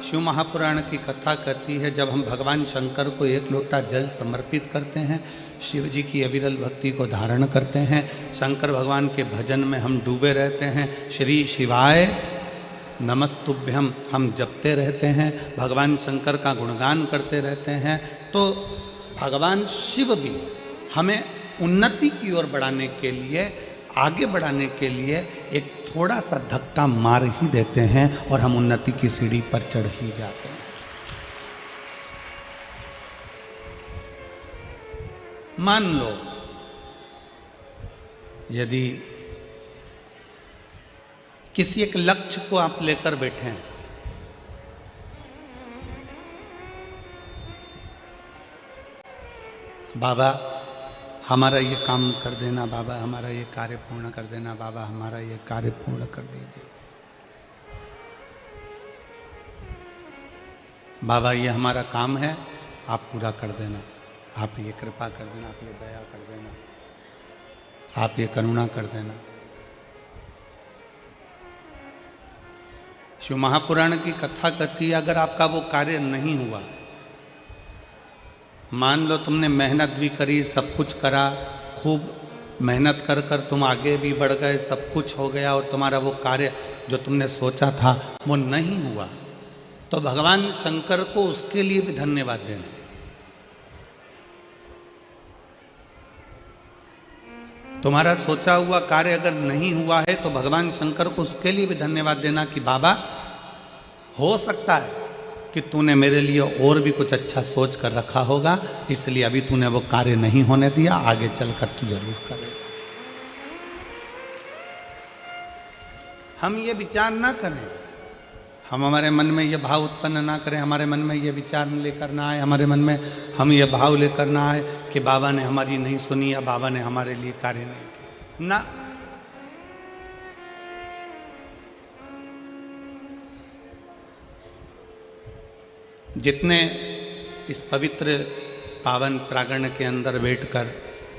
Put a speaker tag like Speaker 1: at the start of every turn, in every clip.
Speaker 1: शिव महापुराण की कथा कहती है, जब हम भगवान शंकर को एक लोटा जल समर्पित करते हैं, शिव जी की अविरल भक्ति को धारण करते हैं, शंकर भगवान के भजन में हम डूबे रहते हैं, श्री शिवाय नमस्तुभ्यम हम जपते रहते हैं, भगवान शंकर का गुणगान करते रहते हैं, तो भगवान शिव भी हमें उन्नति की ओर बढ़ाने के लिए, आगे बढ़ाने के लिए एक थोड़ा सा धक्का मार ही देते हैं और हम उन्नति की सीढ़ी पर चढ़ ही जाते हैं। मान लो यदि किसी एक लक्ष्य को आप लेकर बैठे हैं, बाबा हमारा ये काम कर देना, बाबा हमारा ये कार्य पूर्ण कर देना, बाबा हमारा ये कार्य पूर्ण कर दीजिए, बाबा ये हमारा काम है, आप पूरा कर देना, आप ये कृपा कर देना, आप ये दया कर देना, आप ये करुणा कर देना। शिव महापुराण की कथा कहती है, अगर आपका वो कार्य नहीं हुआ, मान लो तुमने मेहनत भी करी, सब कुछ करा, खूब मेहनत कर कर तुम आगे भी बढ़ गए, सब कुछ हो गया और तुम्हारा वो कार्य जो तुमने सोचा था वो नहीं हुआ, तो भगवान शंकर को उसके लिए भी धन्यवाद देना। तुम्हारा सोचा हुआ कार्य अगर नहीं हुआ है तो भगवान शंकर को उसके लिए भी धन्यवाद देना कि बाबा हो सकता है कि तूने मेरे लिए और भी कुछ अच्छा सोच कर रखा होगा, इसलिए अभी तूने वो कार्य नहीं होने दिया, आगे चलकर तू जरूर करेगा। हम ये विचार ना करें, हम हमारे मन में ये भाव उत्पन्न ना करें, हमारे मन में ये विचार लेकर ना आए, हमारे मन में हम ये भाव लेकर ना आए कि बाबा ने हमारी नहीं सुनी या बाबा ने हमारे लिए कार्य नहीं किया ना। जितने इस पवित्र पावन प्रांगण के अंदर बैठकर,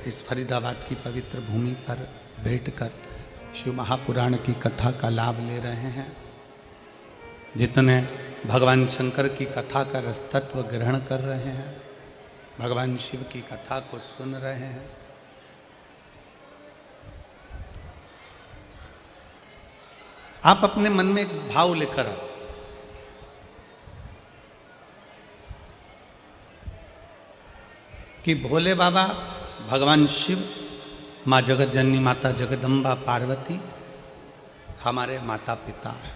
Speaker 1: इस फरीदाबाद की पवित्र भूमि पर बैठकर शिव महापुराण की कथा का लाभ ले रहे हैं, जितने भगवान शंकर की कथा का रसतत्व ग्रहण कर रहे हैं, भगवान शिव की कथा को सुन रहे हैं, आप अपने मन में एक भाव लेकर आओ कि भोले बाबा, भगवान शिव, माँ जगत जननी माता जगदम्बा पार्वती हमारे माता पिता हैं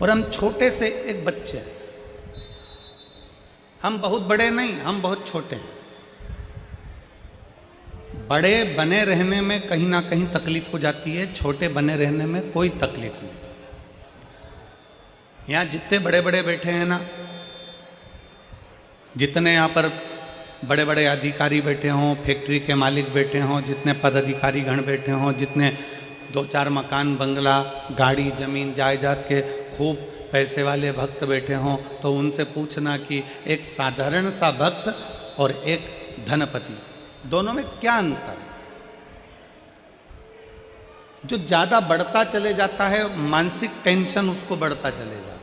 Speaker 1: और हम छोटे से एक बच्चे हैं। हम बहुत बड़े नहीं, हम बहुत छोटे हैं। बड़े बने रहने में कहीं ना कहीं तकलीफ हो जाती है, छोटे बने रहने में कोई तकलीफ नहीं। यहाँ जितने बड़े बड़े बैठे हैं ना, जितने यहाँ पर बड़े बड़े अधिकारी बैठे हों, फैक्ट्री के मालिक बैठे हों, जितने पदाधिकारी गण बैठे हों, जितने 2-4 मकान, बंगला, गाड़ी, जमीन, जायदाद के खूब पैसे वाले भक्त बैठे हों, तो उनसे पूछना कि एक साधारण सा भक्त और एक धनपति, दोनों में क्या अंतर है? जो ज़्यादा बढ़ता चले जाता है, मानसिक टेंशन उसको बढ़ता चले जाता है।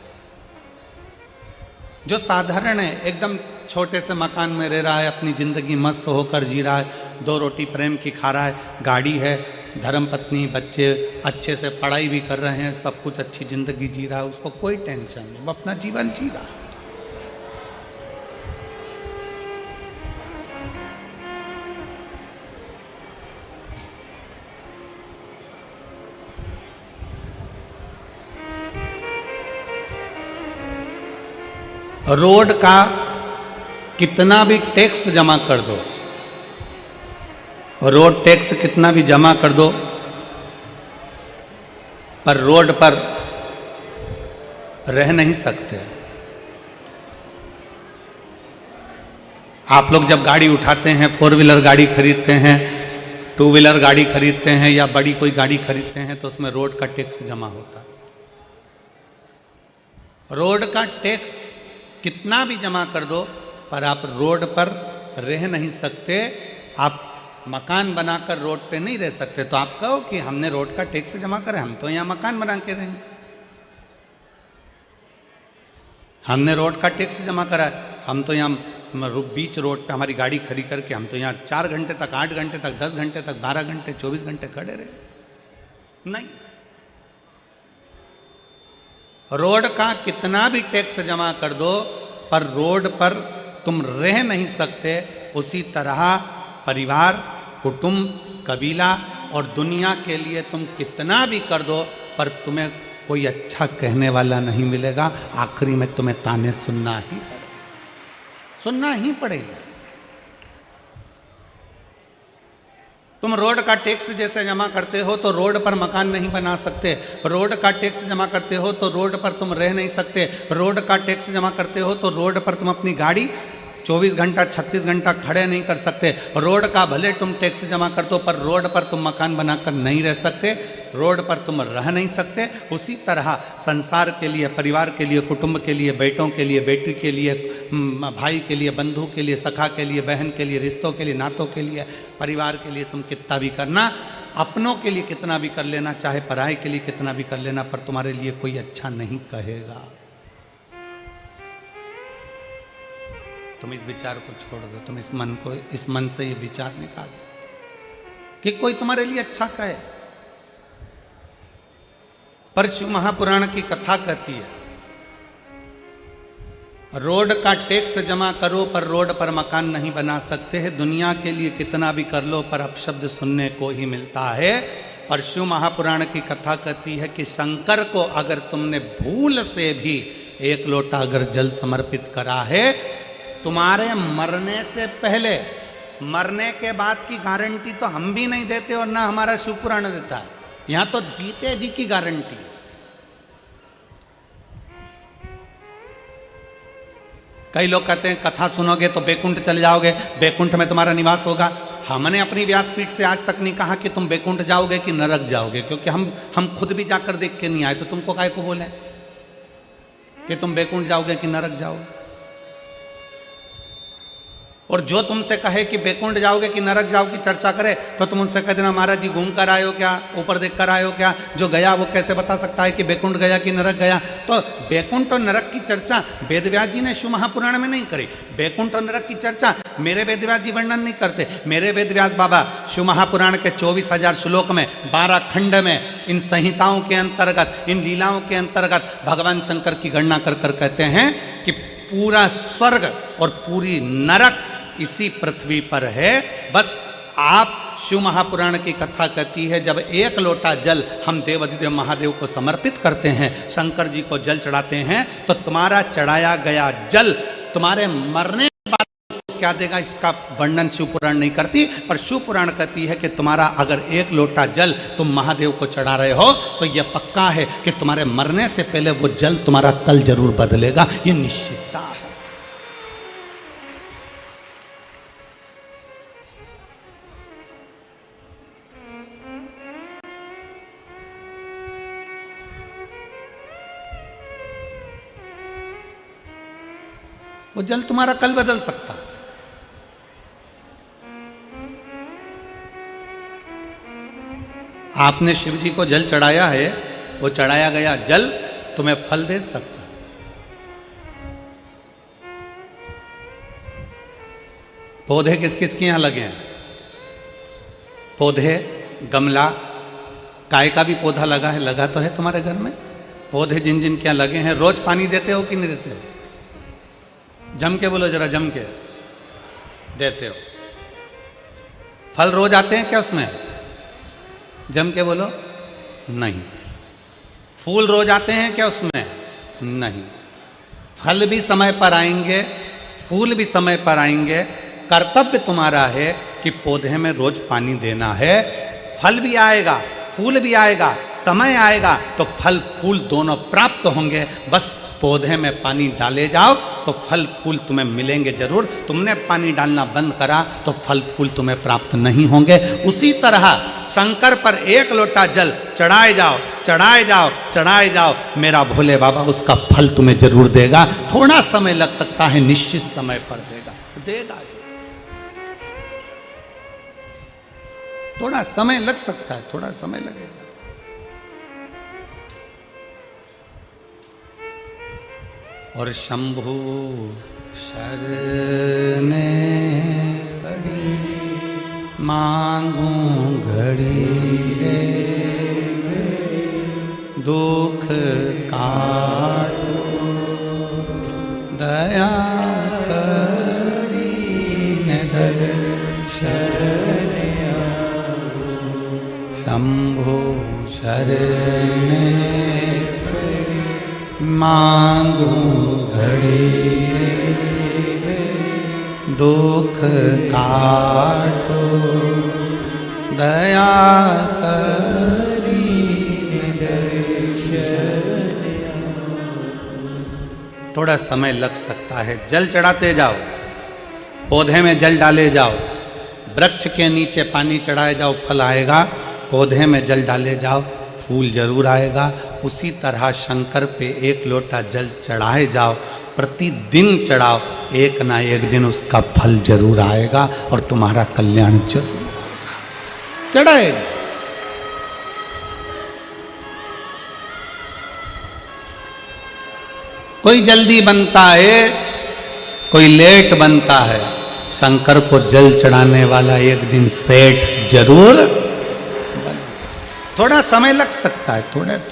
Speaker 1: जो साधारण है, एकदम छोटे से मकान में रह रहा है, अपनी ज़िंदगी मस्त होकर जी रहा है, 2 रोटी प्रेम की खा रहा है, गाड़ी है, धर्मपत्नी, बच्चे अच्छे से पढ़ाई भी कर रहे हैं, सब कुछ अच्छी ज़िंदगी जी रहा है, उसको कोई टेंशन नहीं, वो अपना जीवन जी रहा है। रोड का कितना भी टैक्स जमा कर दो, रोड टैक्स कितना भी जमा कर दो, पर रोड पर रह नहीं सकते। आप लोग जब गाड़ी उठाते हैं, 4 व्हीलर गाड़ी खरीदते हैं, 2 व्हीलर गाड़ी खरीदते हैं या बड़ी कोई गाड़ी खरीदते हैं, तो उसमें रोड का टैक्स जमा होता है। रोड का टैक्स कितना भी जमा कर दो, पर आप रोड पर रह नहीं सकते। आप मकान बनाकर रोड पे नहीं रह सकते, तो आप कहो कि हमने रोड का टैक्स जमा करें, हम तो यहाँ मकान बना के देंगे। हमने रोड का टैक्स जमा करा है, हम तो यहाँ बीच रोड पे हमारी गाड़ी खड़ी करके हम तो यहाँ 4 घंटे तक, 8 घंटे तक, 10 घंटे तक, 12 घंटे, 24 घंटे खड़े रहे। नहीं, रोड का कितना भी टैक्स जमा कर दो पर रोड पर तुम रह नहीं सकते। उसी तरह परिवार, कुटुंब, कबीला और दुनिया के लिए तुम कितना भी कर दो पर तुम्हें कोई अच्छा कहने वाला नहीं मिलेगा। आखिरी में तुम्हें ताने सुनना ही पड़ेगा। तुम रोड का टैक्स जैसे जमा करते हो तो रोड पर मकान नहीं बना सकते। रोड का टैक्स जमा करते हो तो रोड पर तुम रह नहीं सकते। रोड का टैक्स जमा करते हो तो रोड पर तुम अपनी गाड़ी 24 घंटा 36 घंटा खड़े नहीं कर सकते। रोड का भले तुम टैक्स जमा कर दो पर रोड पर तुम मकान बनाकर नहीं रह सकते, रोड पर तुम रह नहीं सकते। उसी तरह संसार के लिए, परिवार के लिए, कुटुंब के लिए, बेटों के लिए, बेटी के लिए, भाई के लिए, बंधु के लिए, सखा के लिए, बहन के लिए, रिश्तों के लिए, नातों के लिए, परिवार के लिए तुम कितना भी करना, अपनों के लिए कितना भी कर लेना, चाहे पराई के लिए कितना भी कर लेना, पर तुम्हारे लिए कोई अच्छा नहीं कहेगा। तुम इस विचार को छोड़ दो, तुम इस मन से ये विचार निकाल दो कि कोई तुम्हारे लिए अच्छा कहे। पर शिव महापुराण की कथा कहती है, रोड का टैक्स जमा करो पर रोड पर मकान नहीं बना सकते हैं। दुनिया के लिए कितना भी कर लो पर अपशब्द सुनने को ही मिलता है। और शिव महापुराण की कथा कहती है कि शंकर को अगर तुमने भूल से भी 1 लोटा अगर जल समर्पित करा है, तुम्हारे मरने से पहले, मरने के बाद की गारंटी तो हम भी नहीं देते और ना हमारा शिव पुराण देता है। यहां तो जीते जी की गारंटी। कई लोग कहते हैं कथा सुनोगे तो बैकुंठ चले जाओगे, बैकुंठ में तुम्हारा निवास होगा। हमने अपनी व्यासपीठ से आज तक नहीं कहा कि तुम बैकुंठ जाओगे कि नरक जाओगे, क्योंकि हम खुद भी जाकर देख के नहीं आए, तो तुमको काहे को बोले कि तुम बैकुंठ जाओगे कि नरक जाओगे। और जो तुमसे कहे कि बैकुंठ जाओगे कि नरक जाओगे की चर्चा करे तो तुम उनसे कह देना महाराज जी घूम कर आए हो क्या, ऊपर देख कर आए हो क्या, जो गया वो कैसे बता सकता है कि बैकुंठ गया कि नरक गया। तो बैकुंठ और नरक की चर्चा वेदव्यास जी ने शिव महापुराण में नहीं करी। बैकुंठ और नरक की चर्चा मेरे वेदव्यास जी वर्णन नहीं करते। मेरे वेदव्यास बाबा शिव महापुराण के 24,000 श्लोक में 12 खंड में इन संहिताओं के अंतर्गत, इन लीलाओं के अंतर्गत भगवान शंकर की गणना कर कर कहते हैं कि पूरा स्वर्ग और पूरी नरक इसी पृथ्वी पर है। बस आप शिव महापुराण की कथा कहती है जब 1 लोटा जल हम देवाधिदेव महादेव को समर्पित करते हैं, शंकर जी को जल चढ़ाते हैं, तो तुम्हारा चढ़ाया गया जल तुम्हारे मरने के बाद क्या देगा इसका वर्णन शिव पुराण नहीं करती। पर शिव पुराण कहती है कि तुम्हारा अगर 1 लोटा जल तुम महादेव को चढ़ा रहे हो तो यह पक्का है कि तुम्हारे मरने से पहले वो जल तुम्हारा कल जरूर बदलेगा। ये निश्चितता है। वो जल तुम्हारा कल बदल सकता है। आपने शिव जी को जल चढ़ाया है, वो चढ़ाया गया जल तुम्हें फल दे सकता है। पौधे किस किस के यहां लगे हैं? पौधे, गमला, काय का भी पौधा लगा है, लगा तो है तुम्हारे घर में। पौधे जिन जिन क्या लगे हैं, रोज पानी देते हो कि नहीं देते हो? जम के बोलो जरा, जम के देते हो। फल रोज आते हैं क्या उसमें? जम के बोलो, नहीं। फूल रोज आते हैं क्या उसमें? नहीं। फल भी समय पर आएंगे, फूल भी समय पर आएंगे। कर्तव्य तुम्हारा है कि पौधे में रोज पानी देना है। फल भी आएगा, फूल भी आएगा, समय आएगा तो फल फूल दोनों प्राप्त होंगे। बस पौधे में पानी डाले जाओ तो फल फूल तुम्हें मिलेंगे जरूर। तुमने पानी डालना बंद करा तो फल फूल तुम्हें प्राप्त नहीं होंगे। उसी तरह शंकर पर 1 लोटा जल चढ़ाए जाओ, चढ़ाए जाओ, चढ़ाए जाओ, मेरा भोले बाबा उसका फल तुम्हें जरूर देगा। थोड़ा समय लग सकता है, निश्चित समय पर देगा, देगा। थोड़ा समय लग सकता है, थोड़ा समय लगेगा। और शंभु शरने पड़ी मांगू घड़ी रे घड़ी, दुख काटो दया करीन दर्शन शंभु शरणे मांगू घड़ी रे दुख काटो दया करीन दर्शन। थोड़ा समय लग सकता है। जल चढ़ाते जाओ, पौधे में जल डाले जाओ, वृक्ष के नीचे पानी चढ़ाए जाओ, फल आएगा। पौधे में जल डाले जाओ, फूल जरूर आएगा। उसी तरह शंकर पे एक लोटा जल चढ़ाए जाओ, प्रतिदिन चढ़ाओ, एक ना एक दिन उसका फल जरूर आएगा और तुम्हारा कल्याण जरूर होगा। चढ़ाएगा। कोई जल्दी बनता है, कोई लेट बनता है। शंकर को जल चढ़ाने वाला एक दिन सेठ जरूर बनता। थोड़ा समय लग सकता है,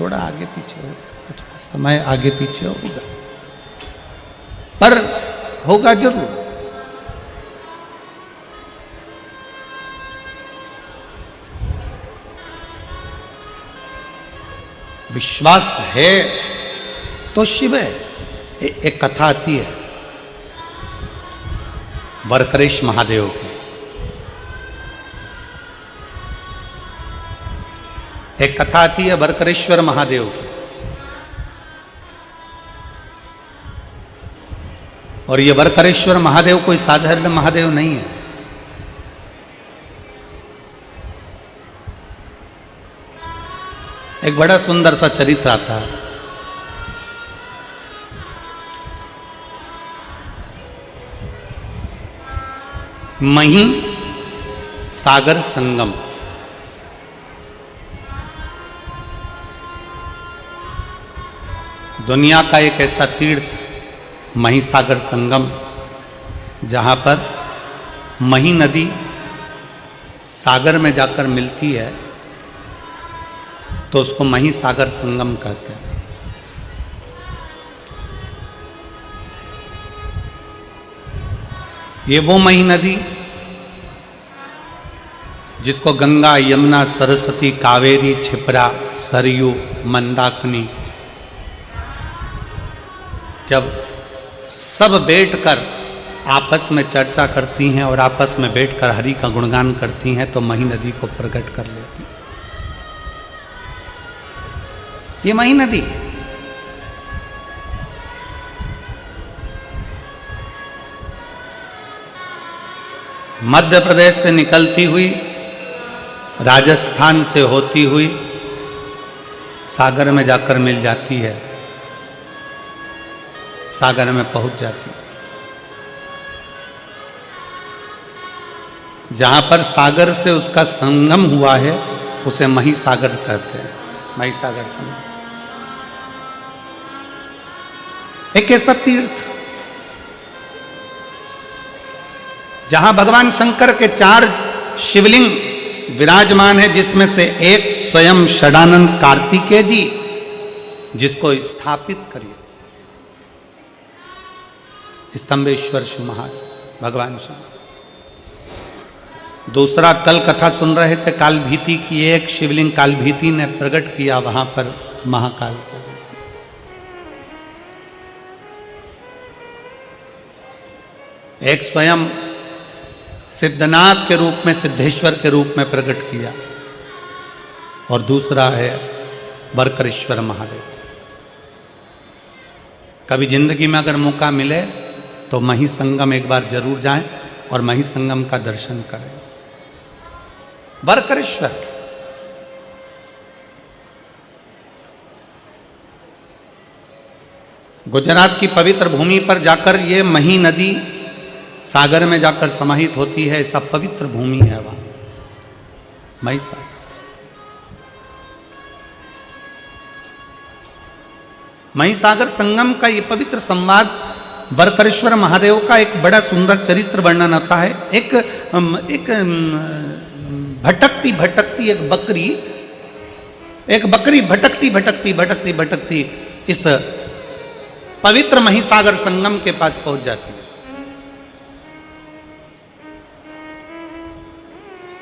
Speaker 1: थोड़ा आगे पीछे हो सकता है, थोड़ा समय आगे पीछे होगा, पर होगा जरूर। विश्वास है तो शिव है। एक कथा आती है वरकरेश महादेव की। एक कथा आती है वरकरेश्वर महादेव की। और ये वरकरेश्वर महादेव कोई साधारण महादेव नहीं है। एक बड़ा सुंदर सा चरित्र आता है। मही सागर संगम। दुनिया का एक ऐसा तीर्थ मही सागर संगम, जहाँ पर मही नदी सागर में जाकर मिलती है, तो उसको मही सागर संगम कहते हैं। ये वो मही नदी जिसको गंगा, यमुना, सरस्वती, कावेरी, क्षिप्रा, सरयू, मंदाकिनी जब सब बैठकर आपस में चर्चा करती हैं और आपस में बैठकर हरि का गुणगान करती हैं, तो मही नदी को प्रकट कर लेती। ये मही नदी मध्य प्रदेश से निकलती हुई, राजस्थान से होती हुई सागर में जाकर मिल जाती है, सागर में पहुंच जाती है। जहां पर सागर से उसका संगम हुआ है उसे मही सागर कहते हैं। मही सागर संगम एक ऐसा तीर्थ जहां भगवान शंकर के 4 शिवलिंग विराजमान है, जिसमें से एक स्वयं षडानंद कार्तिकेय जी, जिसको स्थापित करिए स्तंभेश्वर शिव महाराज भगवान शिव। दूसरा कल कथा सुन रहे थे काल भीति की। एक शिवलिंग काल भीति ने प्रकट किया वहां पर महाकाल के। एक स्वयं सिद्धनाथ के रूप में, सिद्धेश्वर के रूप में प्रकट किया, और दूसरा है वरकरेश्वर महादेव। कभी जिंदगी में अगर मौका मिले तो मही संगम एक बार जरूर जाएं और मही संगम का दर्शन करें। वरकरेश्वर गुजरात की पवित्र भूमि पर जाकर ये मही नदी सागर में जाकर समाहित होती है। ऐसा पवित्र भूमि है वहां। महिसागर। महिसागर संगम का ये पवित्र संवाद वरकरेश्वर महादेव का एक बड़ा सुंदर चरित्र वर्णन होता है। एक भटकती भटकती एक बकरी भटकती इस पवित्र महिसागर संगम के पास पहुंच जाती है।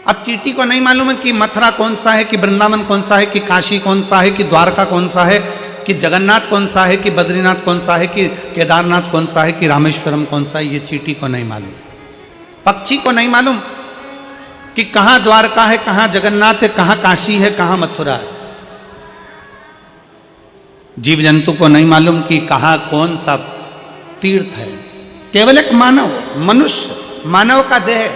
Speaker 1: अब चींटी को नहीं मालूम है कि मथुरा कौन सा है, कि वृंदावन कौन सा है, कि काशी कौन सा है, कि द्वारका कौन सा है, कि जगन्नाथ कौन सा है, कि बद्रीनाथ कौन सा है, कि केदारनाथ कौन सा है, कि रामेश्वरम कौन सा है। ये चींटी को नहीं मालूम। पक्षी को नहीं मालूम कि कहाँ द्वारका है, कहाँ जगन्नाथ है, कहाँ काशी है, कहाँ मथुरा है। जीव जंतु को नहीं मालूम कि कहाँ कौन सा तीर्थ है। केवल एक मानव, मनुष्य, मानव का देह,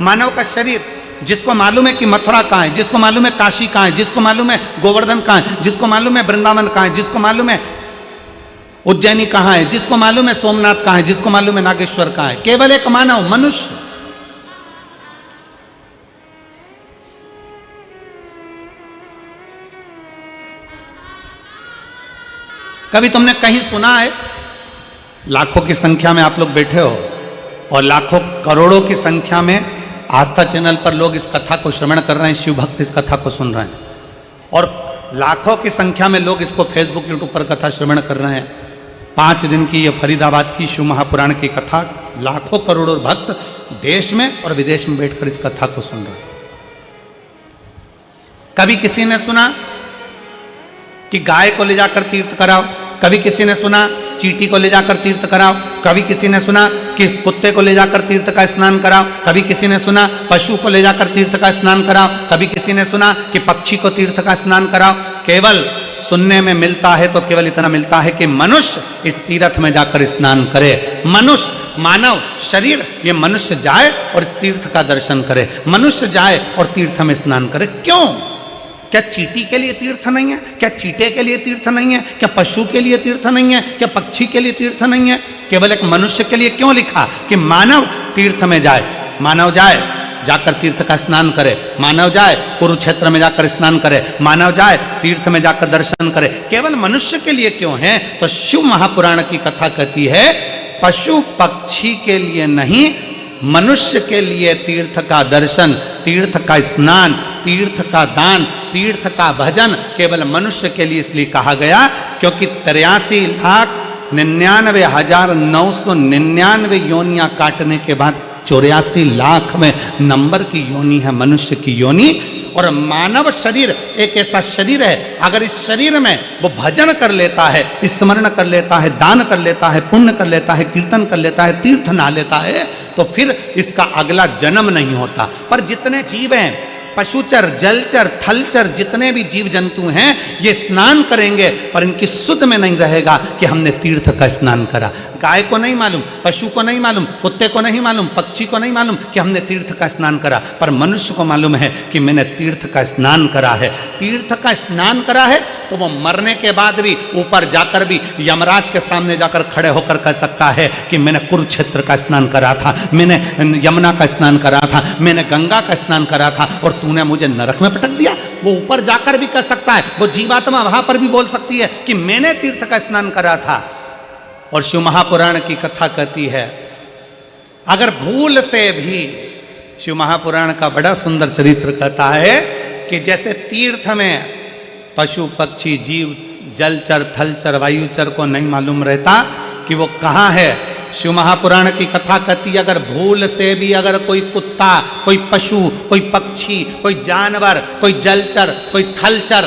Speaker 1: मानव का शरीर, जिसको मालूम है कि मथुरा कहाँ है, जिसको मालूम है काशी कहाँ है, जिसको मालूम है गोवर्धन कहाँ है, जिसको मालूम है वृंदावन कहाँ है, जिसको मालूम है उज्जैनी कहाँ है, जिसको मालूम है सोमनाथ कहाँ है, जिसको मालूम है नागेश्वर कहाँ है। केवल एक मानव, मनुष्य। कभी तुमने कहीं सुना है, लाखों की संख्या में आप लोग बैठे हो और लाखों करोड़ों की संख्या में आस्था चैनल पर लोग इस कथा को श्रवण कर रहे हैं, शिव भक्त इस कथा को सुन रहे हैं, और लाखों की संख्या में लोग इसको फेसबुक यूट्यूब पर कथा श्रवण कर रहे हैं। 5 दिन की ये फरीदाबाद की शिव महापुराण की कथा, लाखों करोड़ों भक्त देश में और विदेश में बैठकर इस कथा को सुन रहे हैं। कभी किसी ने सुना कि गाय को ले जाकर तीर्थ कराओ, कभी किसी ने सुना चींटी को ले जाकर तीर्थ कराओ, कभी किसी ने सुना कि कुत्ते को ले जाकर तीर्थ का स्नान कराओ, कभी किसी ने सुना पशु को ले जाकर तीर्थ का स्नान कराओ, कभी किसी ने सुना कि पक्षी को तीर्थ का स्नान कराओ। केवल सुनने में मिलता है तो केवल इतना मिलता है कि मनुष्य इस तीर्थ में जाकर स्नान करे। मनुष्य, मानव शरीर, ये मनुष्य जाए और तीर्थ का दर्शन करे, मनुष्य जाए और तीर्थ में स्नान करे। क्यों? क्या चींटी के लिए तीर्थ नहीं है? क्या चींटे के लिए तीर्थ नहीं है? क्या पशु के लिए तीर्थ नहीं है? क्या पक्षी के लिए तीर्थ नहीं है? केवल एक मनुष्य के लिए क्यों लिखा कि मानव तीर्थ में जाए? मानव जाए, जाकर तीर्थ का स्नान करे, मानव जाए कुरुक्षेत्र में जाकर स्नान करे, मानव जाए तीर्थ में जाकर दर्शन करे। केवल मनुष्य के लिए क्यों है? तो शिव महापुराण की कथा कहती है पशु पक्षी के लिए नहीं, मनुष्य के लिए तीर्थ का दर्शन, तीर्थ का स्नान, तीर्थ का दान, तीर्थ का भजन केवल मनुष्य के लिए इसलिए कहा गया क्योंकि 83,99,999 योनियां काटने के बाद 84 लाख में नंबर की योनि है मनुष्य की योनि। और मानव शरीर एक ऐसा शरीर है, अगर इस शरीर में वो भजन कर लेता है, स्मरण कर लेता है, दान कर लेता है, पुण्य कर लेता है, कीर्तन कर लेता है, तीर्थ नहा लेता है, तो फिर इसका अगला जन्म नहीं होता। पर जितने जीव हैं, पशुचर, जलचर, थलचर, जितने भी जीव जंतु हैं, ये स्नान करेंगे पर इनकी सुध में नहीं रहेगा कि हमने तीर्थ का स्नान करा। गाय को नहीं मालूम, पशु को नहीं मालूम, कुत्ते को नहीं मालूम, पक्षी को नहीं मालूम कि हमने तीर्थ का स्नान करा, पर मनुष्य को मालूम है कि मैंने तीर्थ का स्नान करा है। तीर्थ का स्नान करा है तो वो मरने के बाद भी ऊपर जाकर भी यमराज के सामने जाकर खड़े होकर कह सकता है कि मैंने कुरुक्षेत्र का स्नान करा था, मैंने यमुना का स्नान करा था, मैंने गंगा का स्नान करा था और तूने मुझे नरक में पटक दिया। वो ऊपर जाकर भी कह सकता है, वो जीवात्मा वहां पर भी बोल सकती है कि मैंने तीर्थ का स्नान करा था। और शिव महापुराण की कथा कहती है अगर भूल से भी, शिव महापुराण का बड़ा सुंदर चरित्र कहता है कि जैसे तीर्थ में पशु पक्षी जीव जलचर थलचर वायुचर को नहीं मालूम रहता कि वो कहाँ है, शिव महापुराण की कथा कहती है अगर भूल से भी अगर कोई कुत्ता, कोई पशु, कोई पक्षी, कोई जानवर, कोई जलचर, कोई थलचर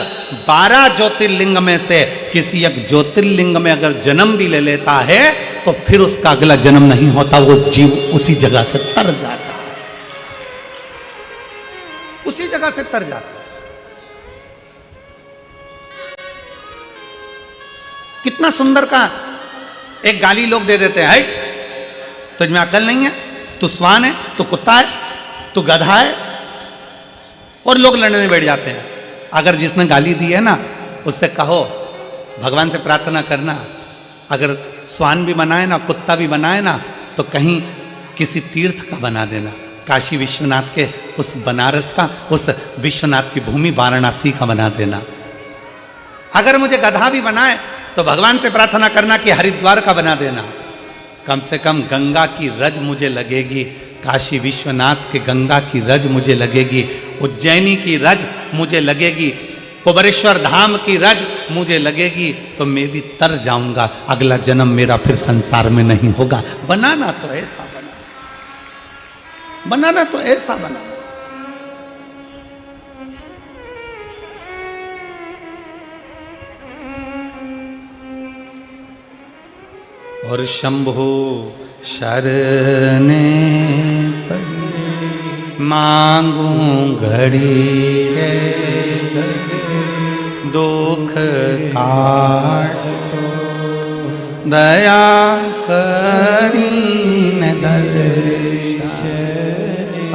Speaker 1: 12 ज्योतिर्लिंग में से किसी एक ज्योतिर्लिंग में अगर जन्म भी ले लेता है तो फिर उसका अगला जन्म नहीं होता, वो जीव उसी जगह से तर जाता है, उसी जगह से तर जाता है। कितना सुंदर का एक गाली लोग दे देते हैं, तुझमें अकल नहीं है, तू स्वान है, तू कुत्ता है, तू गधा है, और लोग लड़ने बैठ जाते हैं। अगर जिसने गाली दी है ना उससे कहो भगवान से प्रार्थना करना, अगर स्वान भी बनाए ना, कुत्ता भी बनाए ना, तो कहीं किसी तीर्थ का बना देना, काशी विश्वनाथ के उस बनारस का, उस विश्वनाथ की भूमि वाराणसी का बना देना। अगर मुझे गधा भी बनाए तो भगवान से प्रार्थना करना कि हरिद्वार का बना देना। कम से कम गंगा की रज मुझे लगेगी, काशी विश्वनाथ के गंगा की रज मुझे लगेगी, उज्जैनी की रज मुझे लगेगी, कुबरेश्वर धाम की रज मुझे लगेगी, तो मैं भी तर जाऊंगा। अगला जन्म मेरा फिर संसार में नहीं होगा। बनाना तो ऐसा बनाना तो ऐसा बनाना। और शंभो शरणे पड़ी मांगू घड़ी रे दुख काटो दया करीन दर्शन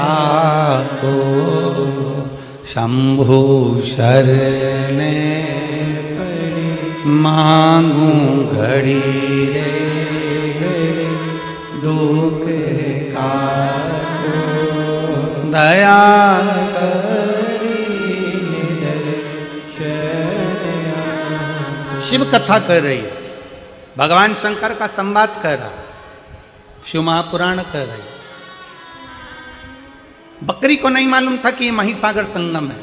Speaker 1: आपो। शंभो शरणे मांगू घड़ी रे दुख काटो दया शिव कथा कर रही है, भगवान शंकर का संवाद कर रहा है, शिव महापुराण कर रही है। बकरी को नहीं मालूम था कि ये महिसागर संगम है।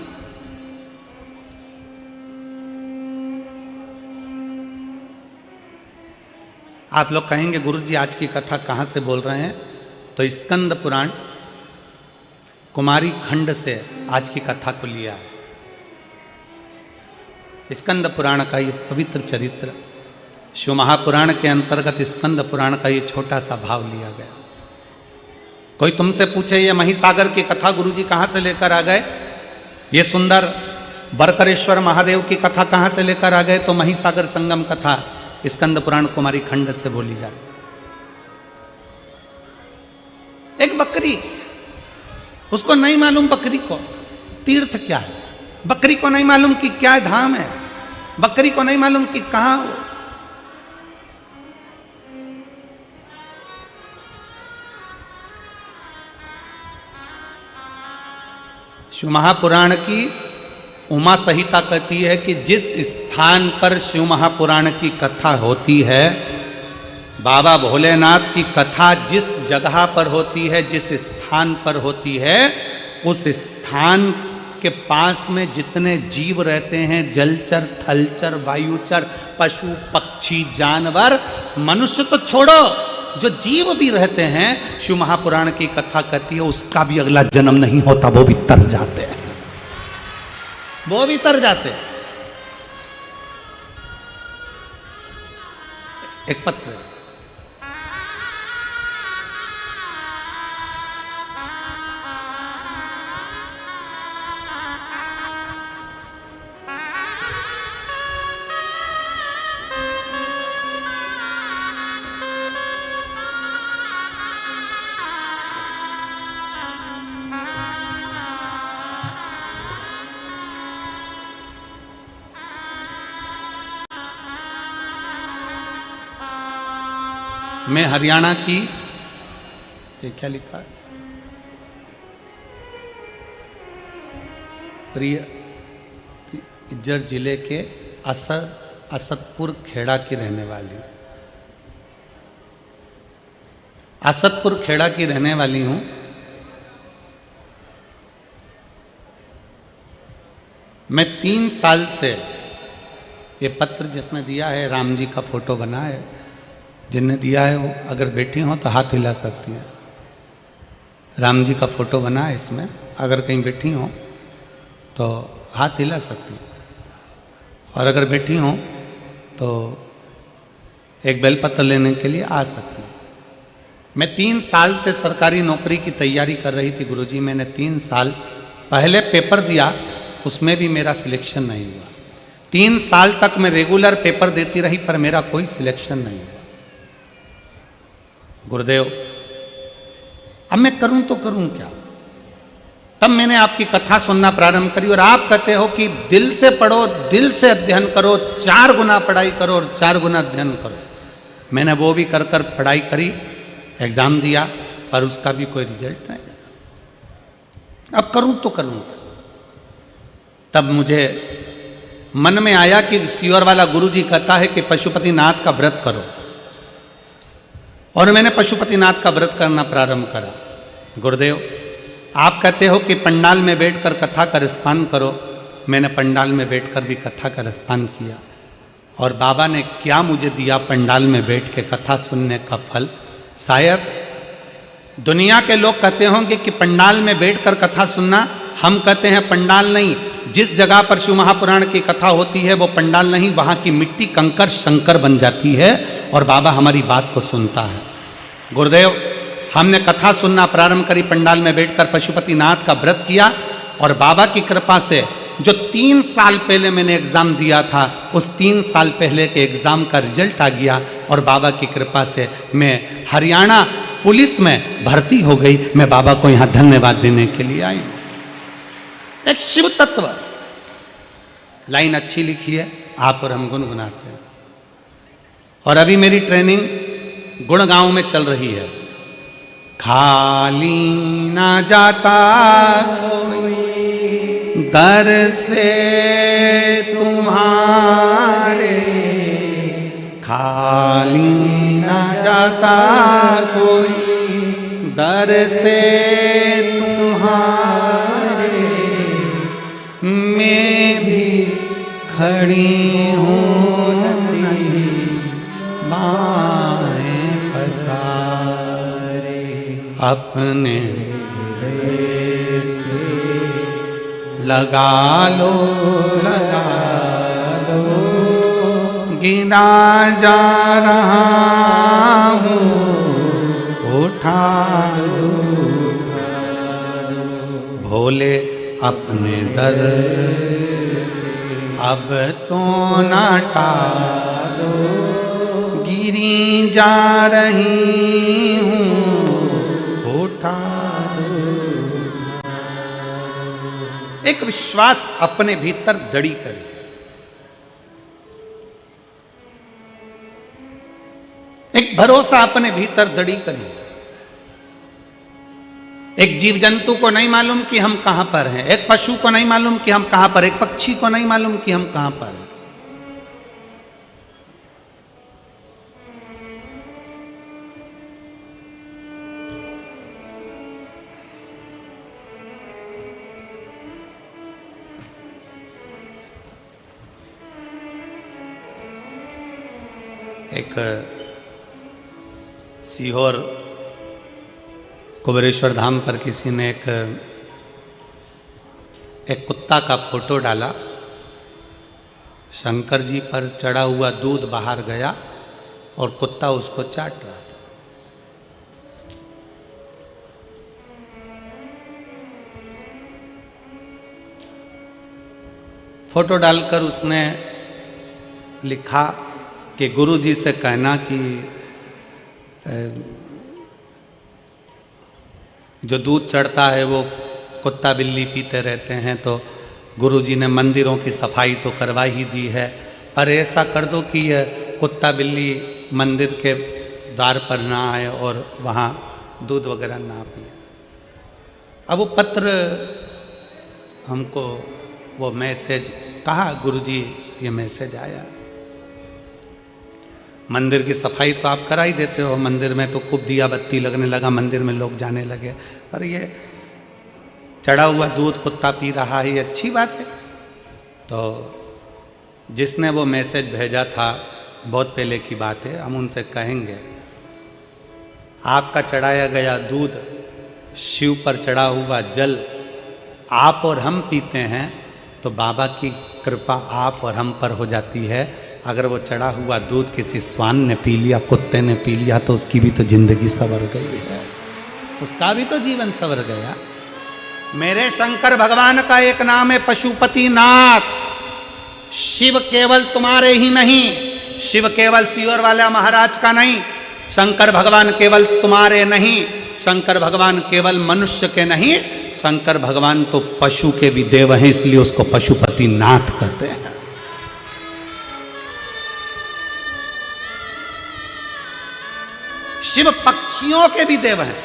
Speaker 1: आप लोग कहेंगे गुरुजी आज की कथा कहाँ से बोल रहे हैं, तो स्कंद पुराण कुमारी खंड से आज की कथा को लिया है। स्कंद पुराण का ये पवित्र चरित्र शिव महापुराण के अंतर्गत स्कंद पुराण का ये छोटा सा भाव लिया गया। कोई तुमसे पूछे ये महिसागर की कथा गुरुजी कहाँ से लेकर आ गए, ये सुंदर बरकरेश्वर महादेव की कथा कहाँ से लेकर आ गए, तो महिसागर संगम कथा स्कंद पुराण कुमारी खंड से बोली जा रही। एक बकरी, उसको नहीं मालूम बकरी को तीर्थ क्या है, बकरी को नहीं मालूम कि क्या धाम है, बकरी को नहीं मालूम कि कहां हो। शिव महापुराण की उमा संहिता कहती है कि जिस स्थान पर शिव महापुराण की कथा होती है, बाबा भोलेनाथ की कथा जिस जगह पर होती है, जिस स्थान पर होती है, उस स्थान के पास में जितने जीव रहते हैं, जलचर, थलचर, वायुचर, पशु, पक्षी, जानवर, मनुष्य तो छोड़ो, जो जीव भी रहते हैं, शिव महापुराण की कथा कहती है उसका भी अगला जन्म नहीं होता, वो भी तर जाते हैं, वो भी तर जाते हैं। एक पत्र है, मैं हरियाणा की, ये क्या लिखा है, प्रिय इज्जर जिले के असतपुर खेड़ा की रहने वाली हूँ। असतपुर खेड़ा की रहने वाली हूँ। मैं 3 साल से ये पत्र जिसमें दिया है, राम जी का फोटो बना है, जिनने दिया है वो अगर बैठी हो तो हाथ हिला सकती हैं। राम जी का फोटो बना है इसमें, अगर कहीं बैठी हो तो हाथ हिला सकती हैं, और अगर बैठी हो तो एक बेलपत्र लेने के लिए आ सकती हैं। मैं 3 साल से सरकारी नौकरी की तैयारी कर रही थी गुरुजी। मैंने 3 साल पहले पेपर दिया, उसमें भी मेरा सिलेक्शन नहीं हुआ। 3 साल तक मैं रेगुलर पेपर देती रही, पर मेरा कोई सिलेक्शन नहीं हुआ। गुरुदेव, अब मैं करूं तो करूं क्या? तब मैंने आपकी कथा सुनना प्रारंभ करी, और आप कहते हो कि दिल से पढ़ो, दिल से अध्ययन करो, 4 गुना पढ़ाई करो और 4 गुना अध्ययन करो। मैंने वो भी कर पढ़ाई करी, एग्ज़ाम दिया, पर उसका भी कोई रिजल्ट नहीं आया। अब करूं तो करूंगा। तब मुझे मन में आया कि सीहोर वाला गुरुजी कहता है कि पशुपतिनाथ का व्रत करो, और मैंने पशुपतिनाथ का व्रत करना प्रारंभ करा। गुरुदेव, आप कहते हो कि पंडाल में बैठकर कथा का रसपान करो। मैंने पंडाल में बैठकर भी कथा का रसपान किया, और बाबा ने क्या मुझे दिया पंडाल में बैठ के कथा सुनने का फल। शायद दुनिया के लोग कहते होंगे कि पंडाल में बैठकर कथा सुनना, हम कहते हैं पंडाल नहीं, जिस जगह पर शिव महापुराण की कथा होती है वो पंडाल नहीं, वहाँ की मिट्टी कंकर शंकर बन जाती है और बाबा हमारी बात को सुनता है। गुरुदेव, हमने कथा सुनना प्रारंभ करी, पंडाल में बैठकर पशुपतिनाथ का व्रत किया, और बाबा की कृपा से जो 3 साल पहले मैंने एग्ज़ाम दिया था, उस 3 साल पहले के एग्ज़ाम का रिजल्ट आ गया, और बाबा की कृपा से मैं हरियाणा पुलिस में भर्ती हो गई। मैं बाबा को यहाँ धन्यवाद देने के लिए आई। एक शिव तत्व लाइन अच्छी लिखी है, आप और हम गुनगुनाते हैं। और अभी मेरी ट्रेनिंग गुड़गांव में चल रही है। खाली ना जाता कोई दर से तुम्हारे, खाली ना जाता कोई दर से तुम्हारे, मैं भी खड़ी हूँ नन्ही बाहें पसारे, अपने हृदय से लगा लो, लगा लो, गिना जा रहा हूँ, उठा लो, भोले अपने दर से अब तो ना टालो, गिरी जा रही हूँ, उठा लो। एक विश्वास अपने भीतर दड़ी करे, एक भरोसा अपने भीतर दड़ी करिए। एक जीव जंतु को नहीं मालूम कि हम कहां पर हैं, एक पशु को नहीं मालूम कि हम कहां पर, एक पक्षी को नहीं मालूम कि हम कहां पर हैं। एक सीहोर कुबेरेश्वर धाम पर किसी ने एक कुत्ता का फोटो डाला। शंकर जी पर चढ़ा हुआ दूध बाहर गया और कुत्ता उसको चाट रहा था। फोटो डालकर उसने लिखा कि गुरु जी से कहना कि जो दूध चढ़ता है वो कुत्ता बिल्ली पीते रहते हैं, तो गुरुजी ने मंदिरों की सफाई तो करवा ही दी है, पर ऐसा कर दो कि यह कुत्ता बिल्ली मंदिर के द्वार पर ना आए और वहाँ दूध वगैरह ना पिए। अब वो पत्र हमको, वो मैसेज कहा, गुरुजी ये मैसेज आया। मंदिर की सफाई तो आप करा ही देते हो, मंदिर में तो खूब दिया बत्ती लगने लगा, मंदिर में लोग जाने लगे, पर ये चढ़ा हुआ दूध कुत्ता पी रहा है, ये अच्छी बात है। तो जिसने वो मैसेज भेजा था, बहुत पहले की बात है, हम उनसे कहेंगे आपका चढ़ाया गया दूध, शिव पर चढ़ा हुआ जल आप और हम पीते हैं तो बाबा की कृपा आप और हम पर हो जाती है। अगर वो चढ़ा हुआ दूध किसी स्वान ने पी लिया, कुत्ते ने पी लिया, तो उसकी भी तो जिंदगी संवर गई है, उसका भी तो जीवन संवर गया। मेरे शंकर भगवान का एक नाम है पशुपतिनाथ। शिव केवल तुम्हारे ही नहीं, शिव केवल सीहोर वाला महाराज का नहीं, शंकर भगवान केवल तुम्हारे नहीं, शंकर भगवान केवल मनुष्य के नहीं, शंकर भगवान तो पशु के भी देव हैं, इसलिए उसको पशुपतिनाथ कहते हैं। शिव पक्षियों के भी देव हैं।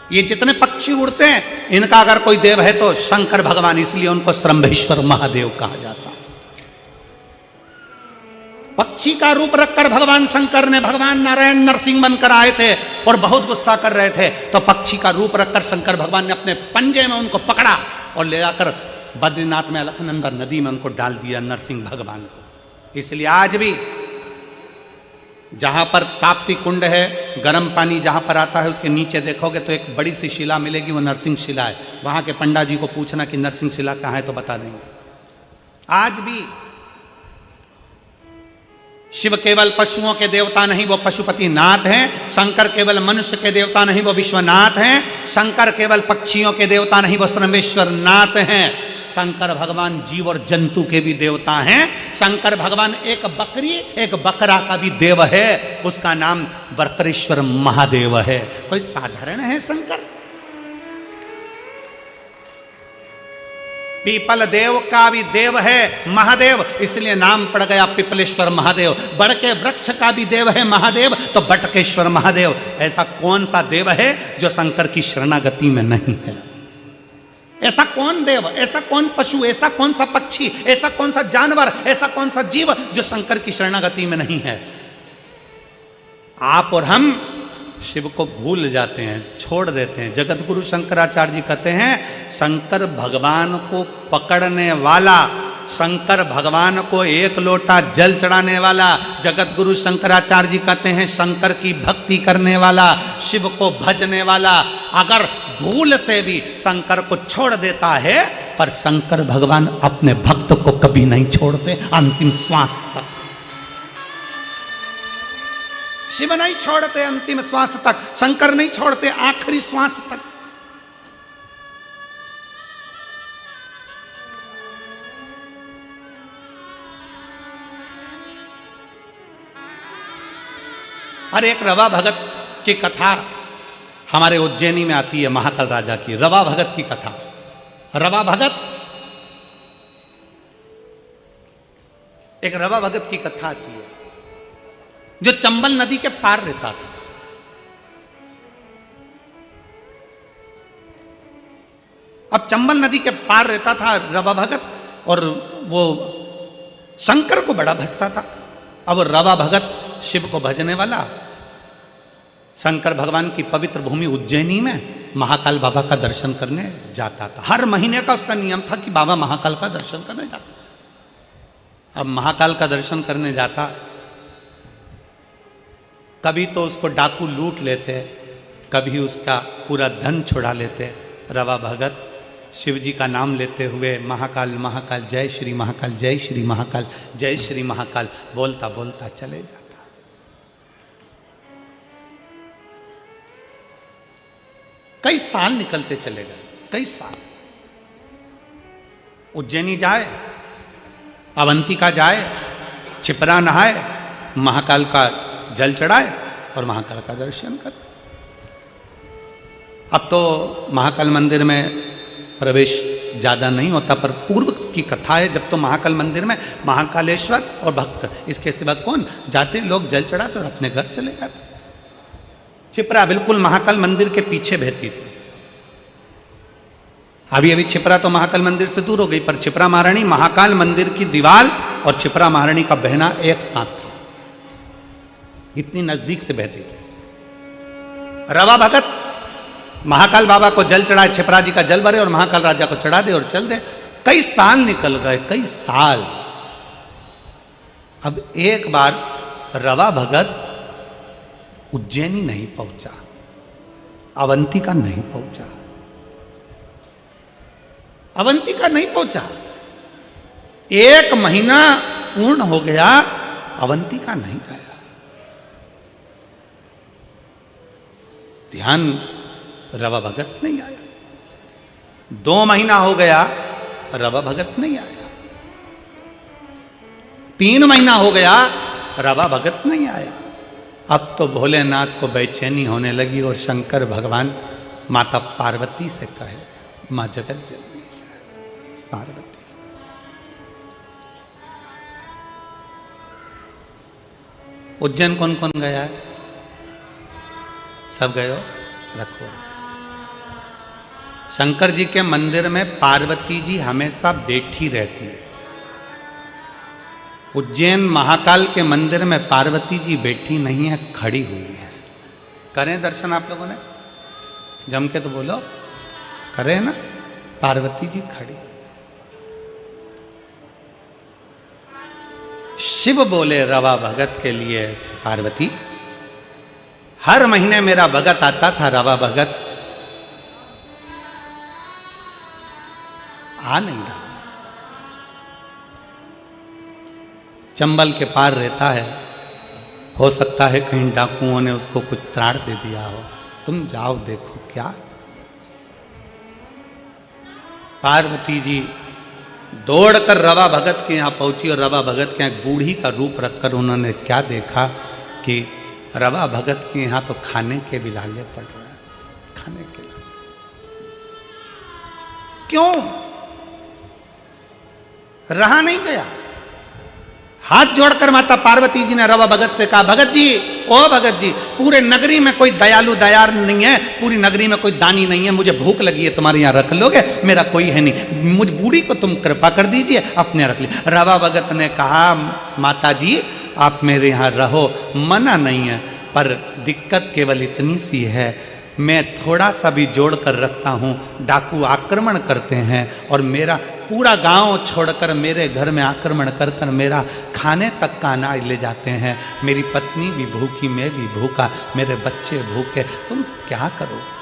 Speaker 1: ये जितने पक्षी उड़ते हैं, इनका अगर कोई देव है तो शंकर भगवान, इसलिए उनको श्रम्भेश्वर महादेव कहा जाता है। पक्षी का रूप रखकर भगवान शंकर ने, भगवान नारायण नरसिंह बनकर आए थे और बहुत गुस्सा कर रहे थे, तो पक्षी का रूप रखकर शंकर भगवान ने अपने पंजे में उनको पकड़ा और ले जाकर बद्रीनाथ में अलकनंदा नदी में उनको डाल दिया, नरसिंह भगवान को। इसलिए आज भी जहां पर ताप्ती कुंड है, गर्म पानी जहां पर आता है, उसके नीचे देखोगे तो एक बड़ी सी शिला मिलेगी, वो नरसिंह शिला है। वहां के पंडा जी को पूछना कि नरसिंह शिला कहां है तो बता देंगे। आज भी शिव केवल पशुओं के देवता नहीं, वो पशुपति नाथ हैं। शंकर केवल मनुष्य के देवता नहीं, वो विश्वनाथ हैं। शंकर केवल पक्षियों के देवता नहीं, वो श्रमेश्वर नाथ हैं। शंकर भगवान जीव और जंतु के भी देवता हैं। शंकर भगवान एक बकरी एक बकरा का भी देव है, उसका नाम वर्करेश्वर महादेव है। कोई साधारण है शंकर? पीपल देव का भी देव है महादेव, इसलिए नाम पड़ गया पिपलेश्वर महादेव। बड़ के वृक्ष का भी देव है महादेव, तो बटकेश्वर महादेव। ऐसा कौन सा देव है जो शंकर की शरणागति में नहीं है? ऐसा कौन देव, ऐसा कौन पशु, ऐसा कौन सा पक्षी, ऐसा कौन सा जानवर, ऐसा कौन सा जीव जो शंकर की शरणागति में नहीं है? आप और हम शिव को भूल जाते हैं, छोड़ देते हैं। जगत गुरु शंकराचार्य जी कहते हैं, शंकर भगवान को पकड़ने वाला, शंकर भगवान को एक लोटा जल चढ़ाने वाला, जगत गुरु शंकराचार्य जी कहते हैं शंकर की भक्ति करने वाला, शिव को भजने वाला, अगर भूल से भी शंकर को छोड़ देता है, पर शंकर भगवान अपने भक्त को कभी नहीं छोड़ते अंतिम श्वास तक। शिव नहीं छोड़ते अंतिम श्वास तक, शंकर नहीं छोड़ते आखिरी श्वास तक। और एक रवा भगत की कथा हमारे उज्जैनी में आती है, महाकाल राजा की रवा भगत की कथा। रवा भगत, एक रवा भगत की कथा आती है जो चंबल नदी के पार रहता था। अब चंबल नदी के पार रहता था रवा भगत, और वो शंकर को बड़ा भजता था। अब रवा भगत शिव को भजने वाला शंकर भगवान की पवित्र भूमि उज्जैनी में महाकाल बाबा का दर्शन करने जाता था। हर महीने का उसका नियम था कि बाबा महाकाल का दर्शन करने जाता। अब महाकाल का दर्शन करने जाता, कभी तो उसको डाकू लूट लेते, कभी उसका पूरा धन छुड़ा लेते। रवा भगत शिव जी का नाम लेते हुए महाकाल महाकाल जय श्री महाकाल, जय श्री महाकाल, जय श्री महाकाल बोलता बोलता चले जाता। कई साल निकलते चले गए, कई साल। उज्जैनी जाए, अवंतिका जाए, छिपरा नहाए, महाकाल का जल चढ़ाए और महाकाल का दर्शन करे। अब तो महाकाल मंदिर में प्रवेश ज़्यादा नहीं होता, पर पूर्व की कथा है जब तो महाकाल मंदिर में महाकालेश्वर और भक्त, इसके सिवा कौन जाते, लोग जल चढ़ाते और अपने घर चले जाते। छिपरा बिल्कुल महाकाल मंदिर के पीछे बहती थी। अभी अभी छिपरा तो महाकाल मंदिर से दूर हो गई, पर छिपरा महारानी महाकाल मंदिर की दीवार और छिपरा महारानी का बहना एक साथ था, इतनी नजदीक से बहती थी। रवा भगत महाकाल बाबा को जल चढ़ाए, छिपरा जी का जल भरे और महाकाल राजा को चढ़ा दे और चल दे। कई साल निकल गए, कई साल। अब एक बार रवा भगत उज्जैनी नहीं पहुंचा, अवंतिका नहीं पहुंचा, अवंतिका नहीं पहुंचा। 1 महीना पूर्ण हो गया, अवंतिका नहीं आया। ध्यान, रवा भगत नहीं आया। 2 महीना हो गया, रवा भगत नहीं आया। 3 महीना हो गया, रवा भगत नहीं आया। अब तो भोलेनाथ को बेचैनी होने लगी और शंकर भगवान माता पार्वती से कहे, माँ जगत जननी से, पार्वती से, उज्जैन कौन कौन गया है? सब गए हो? रखो। शंकर जी के मंदिर में पार्वती जी हमेशा बैठी रहती है। उज्जैन महाकाल के मंदिर में पार्वती जी बैठी नहीं है, खड़ी हुई है। करें दर्शन आप लोगों ने? जम के तो बोलो, करें ना? पार्वती जी खड़ी। शिव बोले रवा भगत के लिए, पार्वती हर महीने मेरा भगत आता था, रवा भगत आ नहीं रहा। चंबल के पार रहता है, हो सकता है कहीं डाकुओं ने उसको कुछ त्राण दे दिया हो, तुम जाओ देखो क्या। पार्वती जी दौड़कर रवा भगत के यहाँ पहुंची और रवा भगत के यहाँ बूढ़ी का रूप रखकर उन्होंने क्या देखा कि रवा भगत के यहाँ तो खाने के भी लाले पड़ रहा है, खाने के लाले। क्यों? रहा नहीं गया। हाथ जोड़कर माता पार्वती जी ने रवा भगत से कहा, भगत जी, ओ भगत जी, पूरे नगरी में कोई दयालु दयार नहीं है, पूरी नगरी में कोई दानी नहीं है, मुझे भूख लगी है, तुम्हारे यहाँ रख लोगे? मेरा कोई है नहीं, मुझ बूढ़ी को तुम कृपा कर दीजिए, अपने रख ली। रवा भगत ने कहा, माता जी आप मेरे यहाँ रहो, मना नहीं है, पर दिक्कत केवल इतनी सी है, मैं थोड़ा सा भी जोड़ कर रखता हूँ, डाकू आक्रमण करते हैं और मेरा पूरा गांव छोड़कर मेरे घर में आक्रमण कर कर मेरा खाने तक का अनाज ले जाते हैं। मेरी पत्नी भी भूखी, मैं भी भूखा, मेरे बच्चे भूखे, तुम क्या करोगे?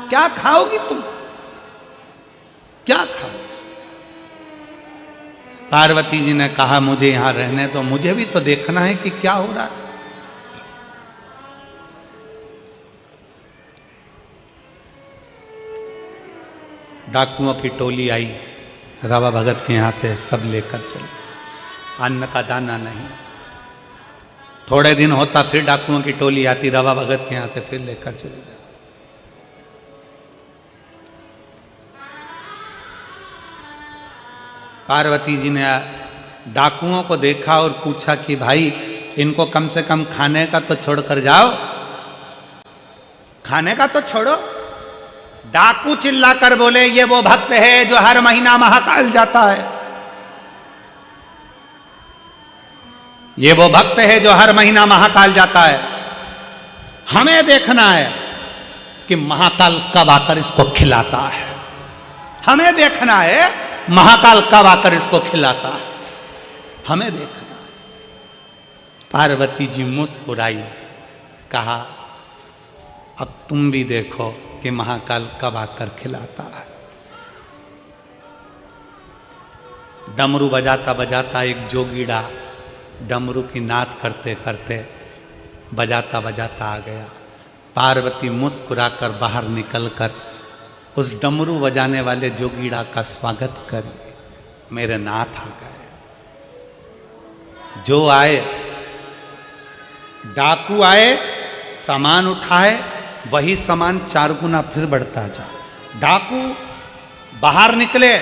Speaker 1: क्या खाओगी तुम? क्या खाओगे? पार्वती जी ने कहा, मुझे यहां रहने दो, मुझे भी तो देखना है कि क्या हो रहा है। डाकुओं की टोली आई, रवा भगत के यहाँ से सब लेकर चले, अन्न का दाना नहीं। थोड़े दिन होता फिर डाकुओं की टोली आती, रवा भगत के यहाँ से फिर लेकर चले गए। पार्वती जी ने डाकुओं को देखा और पूछा कि भाई इनको कम से कम खाने का तो छोड़ कर जाओ, खाने का तो छोड़ो। डाकू चिल्लाकर बोले, ये वो भक्त है जो हर महीना महाकाल जाता है, ये वो भक्त है जो हर महीना महाकाल जाता है, हमें देखना है कि महाकाल कब आकर इसको खिलाता है, हमें देखना है महाकाल कब आकर इसको खिलाता है, हमें देखना। पार्वती जी मुस्कुराई, कहा अब तुम भी देखो कि महाकाल कब आकर खिलाता है। डमरू बजाता बजाता एक जोगीड़ा डमरू की नाद करते करते बजाता बजाता आ गया। पार्वती मुस्कुराकर बाहर निकलकर उस डमरू बजाने वाले जोगीड़ा का स्वागत करी, मेरे नाथ आ गए। जो आए, डाकू आए, सामान उठाए, वही सामान 4 गुना फिर बढ़ता जा। डाकू बाहर निकले,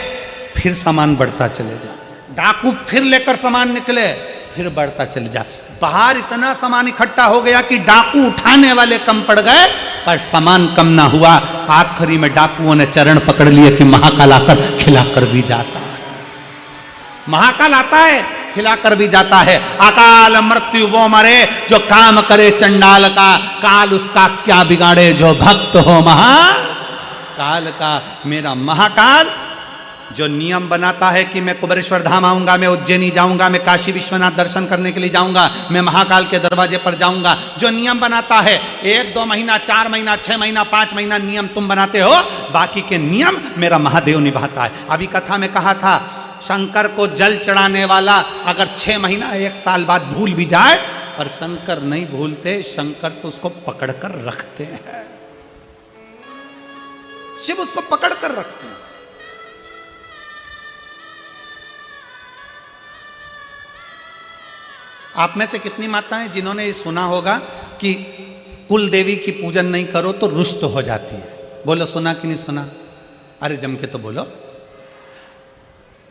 Speaker 1: फिर सामान बढ़ता चले जा। डाकू फिर लेकर सामान निकले, फिर बढ़ता चले जा। बाहर इतना सामान इकट्ठा हो गया कि डाकू उठाने वाले कम पड़ गए, पर सामान कम ना हुआ। आखिरी में डाकुओं ने चरण पकड़ लिए कि महाकाल आकर खिलाकर भी जाता है, महाकाल आता है खिलाकर भी जाता है। अकाल मृत्यु वो मरे जो काम करे चंडाल का, काल उसका क्या बिगाड़े जो भक्त हो महाकाल का। मेरा महाकाल जो नियम बनाता है कि मैं कुबेरेश्वर धाम आऊंगा, मैं उज्जैनी जाऊंगा, मैं काशी विश्वनाथ दर्शन करने के लिए जाऊंगा, मैं महाकाल के दरवाजे पर जाऊंगा, जो नियम बनाता है 1-2 महीना, 4 महीना, 6 महीना, 5 महीना नियम तुम बनाते हो, बाकी के नियम मेरा महादेव निभाता है। अभी कथा में कहा था, शंकर को जल चढ़ाने वाला अगर 6 महीना 1 साल बाद भूल भी जाए, पर शंकर नहीं भूलते, शंकर तो उसको पकड़ कर रखते हैं, शिव उसको पकड़ कर रखते हैं। आप में से कितनी माताएं जिन्होंने ये सुना होगा कि कुल देवी की पूजन नहीं करो तो रुष्ट हो जाती है? बोलो सुना कि नहीं सुना? अरे जम के तो बोलो।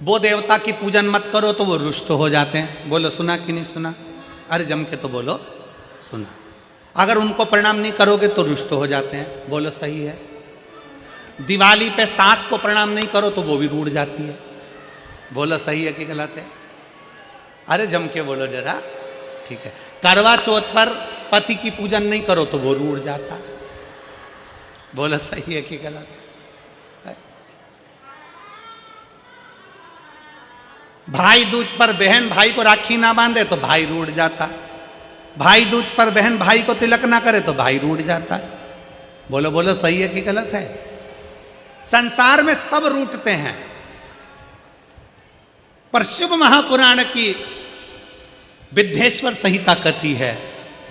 Speaker 1: वो देवता की पूजन मत करो तो वो रुष्ट हो जाते हैं। बोलो सुना कि नहीं सुना? अरे जम के तो बोलो सुना। अगर उनको प्रणाम नहीं करोगे तो रुष्ट हो जाते हैं। बोलो सही है। दिवाली पे सास को प्रणाम नहीं करो तो वो भी रूठ जाती है। बोलो सही है कि गलत है? अरे जम के बोलो जरा, ठीक है। करवा चौथ पर पति की पूजन नहीं करो तो वो रूठ जाता है। बोलो सही है कि गलत है? भाई दूज पर बहन भाई को राखी ना बांधे तो भाई रूठ जाता है। भाई दूज पर बहन भाई को तिलक ना करे तो भाई रूठ जाता है। बोलो बोलो सही है कि गलत है? संसार में सब रूठते हैं, पर शिव महापुराण की विद्येश्वर संहिता कहती है,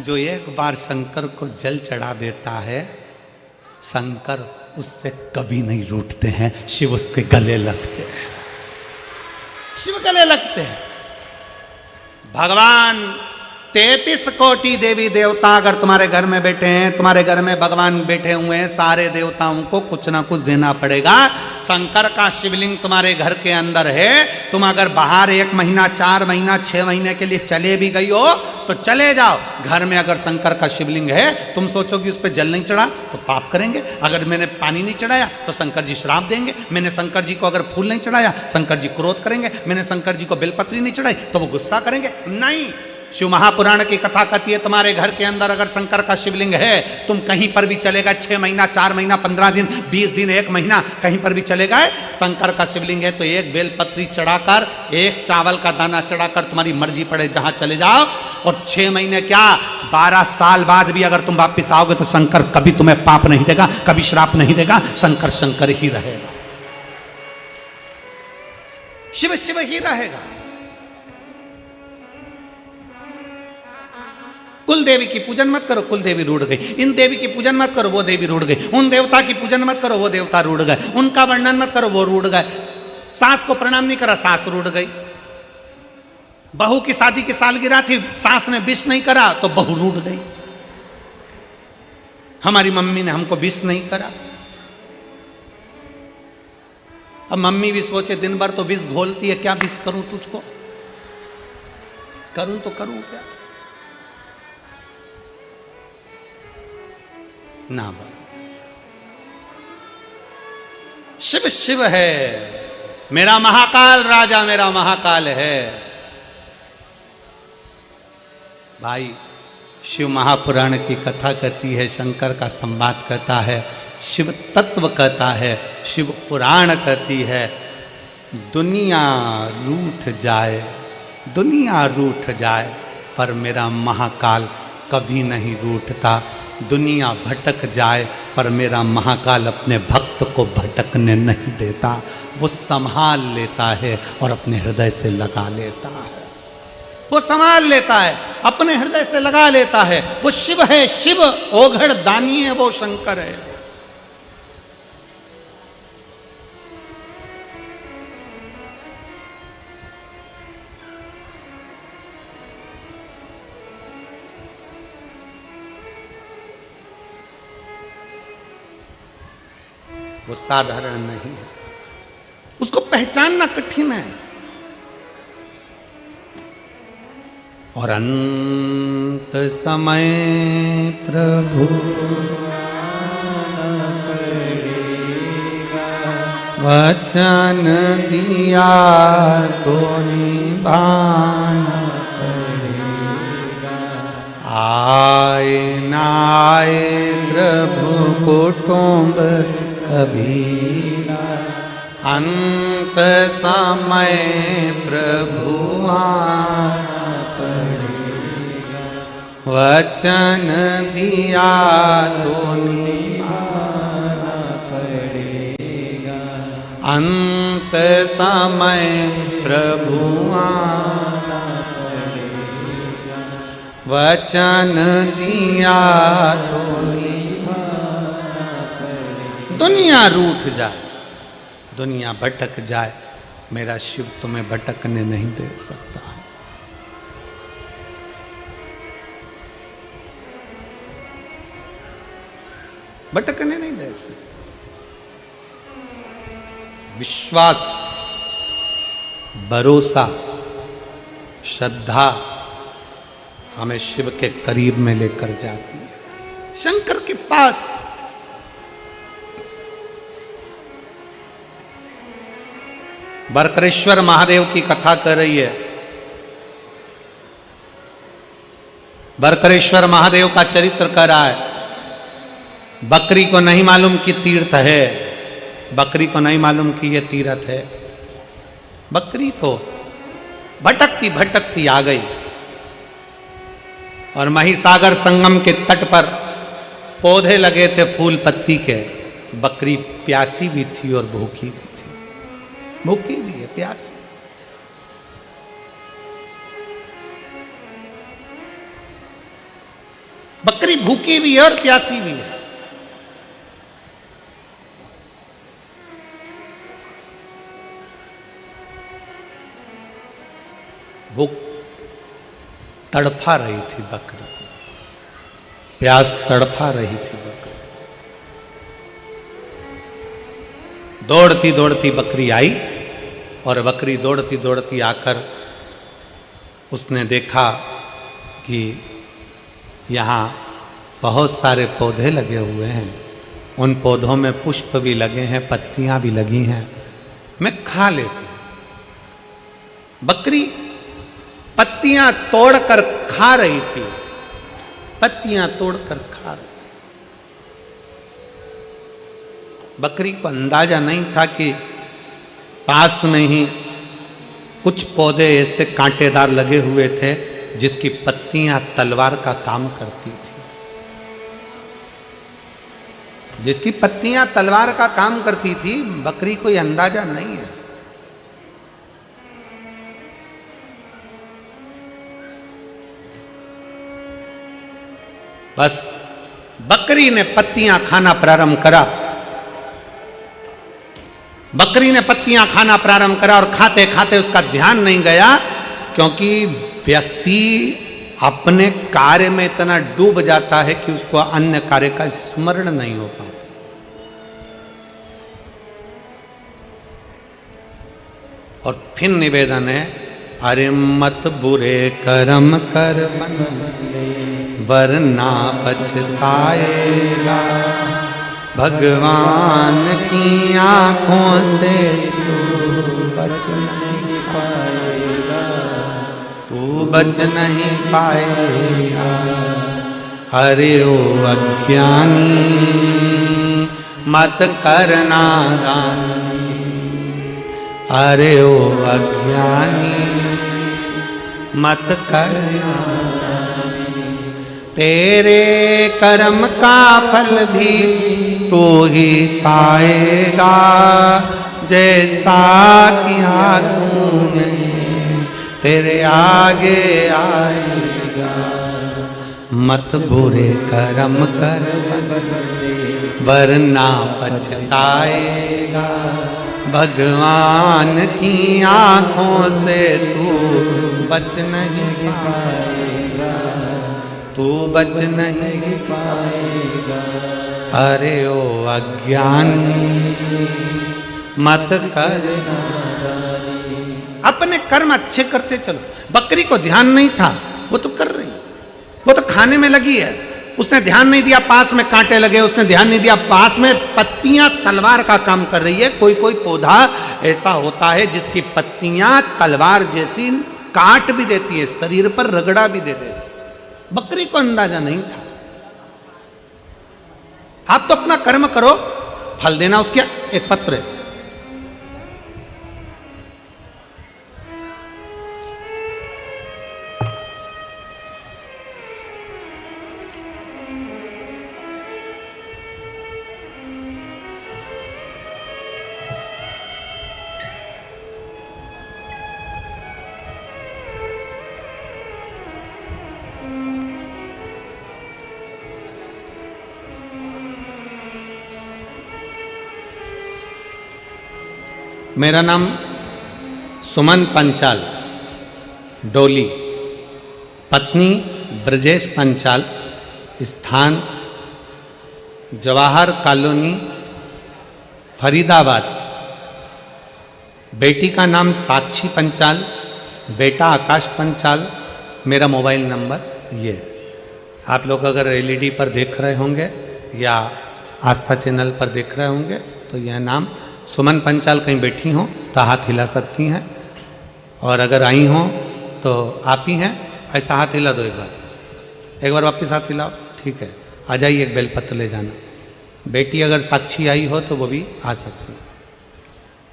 Speaker 1: जो एक बार शंकर को जल चढ़ा देता है, शंकर उससे कभी नहीं रूठते हैं। शिव उसके गले लगते हैं, शिव गले लगते हैं। भगवान 33 कोटि देवी देवता अगर तुम्हारे घर में बैठे हैं, तुम्हारे घर में भगवान बैठे हुए हैं, सारे देवताओं को कुछ ना कुछ देना पड़ेगा। शंकर का शिवलिंग तुम्हारे घर के अंदर है। तुम अगर बाहर 1 महीना, 4 महीना, 6 महीने के लिए चले भी गई हो तो चले जाओ। घर में अगर शंकर का शिवलिंग है, तुम सोचोगे उस पर जल नहीं चढ़ा तो पाप करेंगे। अगर मैंने पानी नहीं चढ़ाया तो शंकर जी श्राप देंगे। मैंने शंकर जी को अगर फूल नहीं चढ़ाया, शंकर जी क्रोध करेंगे। मैंने शंकर जी को बेलपत्री नहीं चढ़ाई तो वो गुस्सा करेंगे। नहीं, शिव महापुराण की कथा कहती है, तुम्हारे घर के अंदर अगर शंकर का शिवलिंग है, तुम कहीं पर भी चले गए, 6 महीना, 4 महीना, 15 दिन, 20 दिन, 1 महीना, कहीं पर भी चले गए, शंकर का शिवलिंग है तो 1 बेलपत्री चढ़ाकर, 1 चावल का दाना चढ़ाकर तुम्हारी मर्जी पड़े जहां चले जाओ। और 6 महीने क्या, 12 साल बाद भी अगर तुम वापिस आओगे तो शंकर कभी तुम्हें पाप नहीं देगा, कभी श्राप नहीं देगा। शंकर शंकर ही रहेगा, शिव शिव ही रहेगा। कुल देवी की पूजन मत करो, कुल देवी रूठ गई। इन देवी की पूजन मत करो, वो देवी रूठ गई। उन देवता की पूजन मत करो, वो देवता रूठ गए। उनका वर्णन मत करो, वो रूठ गए। सास को प्रणाम नहीं करा, सास रूठ गई। बहू की शादी की सालगिरह थी, सास ने विश नहीं करा तो बहू रूठ गई। हमारी मम्मी ने हमको विश नहीं करा। अब मम्मी भी सोचे दिन भर तो विष घोलती है, क्या विष करूं तुझको, करूं तो करूं क्या ना। शिव शिव है, मेरा महाकाल राजा, मेरा महाकाल है। भाई शिव महापुराण की कथा कहती है, शंकर का संवाद कहता है, शिव तत्व कहता है, शिव पुराण कहती है। दुनिया रूठ जाए, दुनिया रूठ जाए, पर मेरा महाकाल कभी नहीं रूठता। दुनिया भटक जाए पर मेरा महाकाल अपने भक्त को भटकने नहीं देता। वो संभाल लेता है और अपने हृदय से लगा लेता है। वो संभाल लेता है, अपने हृदय से लगा लेता है। वो शिव है, शिव ओघड़ दानी है, वो शंकर है। वो साधारण नहीं है, उसको पहचानना कठिन है। और अंत समय प्रभु वचन दिया तो निभाना पड़ेगा। आए ना आए प्रभु कुटुंब कबीरा, अंत समय प्रभु आना पड़ेगा। वचन दिया तो निभाना पड़ेगा। अंत समय प्रभु आना पड़ेगा। वचन दिया तो दुनिया रूठ जाए, दुनिया भटक जाए, मेरा शिव तुम्हें भटकने नहीं दे सकता। भटकने नहीं दे सकता। विश्वास, भरोसा, श्रद्धा हमें शिव के करीब में लेकर जाती है, शंकर के पास। बरकरेश्वर महादेव की कथा कर रही है। बरकरेश्वर महादेव का चरित्र कर रहा है। बकरी को नहीं मालूम कि तीर्थ है, बकरी को नहीं मालूम कि यह तीर्थ है। बकरी तो भटकती भटकती आ गई और महिसागर संगम के तट पर पौधे लगे थे फूल पत्ती के। बकरी प्यासी भी थी और भूखी भी थी, भूखी भी है, प्यासी। बकरी भूखी भी है और प्यासी भी है। भूख तड़फा रही थी बकरी, प्यास तड़फा रही थी बकरी। दौड़ती दौड़ती बकरी आई और बकरी दौड़ती दौड़ती आकर उसने देखा कि यहाँ बहुत सारे पौधे लगे हुए हैं, उन पौधों में पुष्प भी लगे हैं, पत्तियां भी लगी हैं, मैं खा लेती। बकरी पत्तियां तोड़कर खा रही थी, पत्तियां तोड़कर खा रही। बकरी को अंदाजा नहीं था कि पास में ही कुछ पौधे ऐसे कांटेदार लगे हुए थे जिसकी पत्तियां तलवार का काम करती थी, जिसकी पत्तियां तलवार का काम करती थी। बकरी को यह अंदाजा नहीं है। बस बकरी ने पत्तियां खाना प्रारंभ करा। बकरी ने पत्तियां खाना प्रारंभ करा और खाते खाते उसका ध्यान नहीं गया, क्योंकि व्यक्ति अपने कार्य में इतना डूब जाता है कि उसको अन्य कार्य का स्मरण नहीं हो पाता। और फिर निवेदन है, अरे मत बुरे कर्म कर बंदे वरना पछताएगा, भगवान की आंखों से तू बच नहीं पाएगा, तू बच नहीं पाएगा। अरे ओ अज्ञानी मत करना दानी, अरे ओ अज्ञानी मत करना दानी, तेरे कर्म का फल भी तू ही पाएगा, जैसा किया तूने तेरे आगे आएगा। मत बुरे कर्म कर वरना पछताएगा, भगवान की आंखों से तू बच नहीं पाएगा, तू बच नहीं पाएगा। अरे ओ अज्ञानी मत करना, अपने कर्म अच्छे करते चलो। बकरी को ध्यान नहीं था, वो तो कर रही, वो तो खाने में लगी है। उसने ध्यान नहीं दिया पास में कांटे लगे, उसने ध्यान नहीं दिया पास में पत्तियां तलवार का काम कर रही है। कोई कोई पौधा ऐसा होता है जिसकी पत्तियां तलवार जैसी काट भी देती है, शरीर पर रगड़ा भी दे देती है। बकरी को अंदाजा नहीं था। आप तो अपना कर्म करो, फल देना उसके एक पत्र है। मेरा नाम सुमन पंचाल, डोली, पत्नी ब्रजेश पंचाल, स्थान जवाहर कॉलोनी, फरीदाबाद। बेटी का नाम साक्षी पंचाल, बेटा आकाश पंचाल। मेरा मोबाइल नंबर ये है। आप लोग अगर एलईडी पर देख रहे होंगे या आस्था चैनल पर देख रहे होंगे तो यह नाम सुमन पंचाल कहीं बैठी हो तो उल्टा हाथ हिला सकती हैं, और अगर आई हों तो आप ही हैं, ऐसा हाथ हिला दो एक बार वापस हाथ हिलाओ, ठीक है। आ जाइए, एक बेलपत्र ले जाना। बेटी अगर साक्षी आई हो तो वो भी आ सकती है।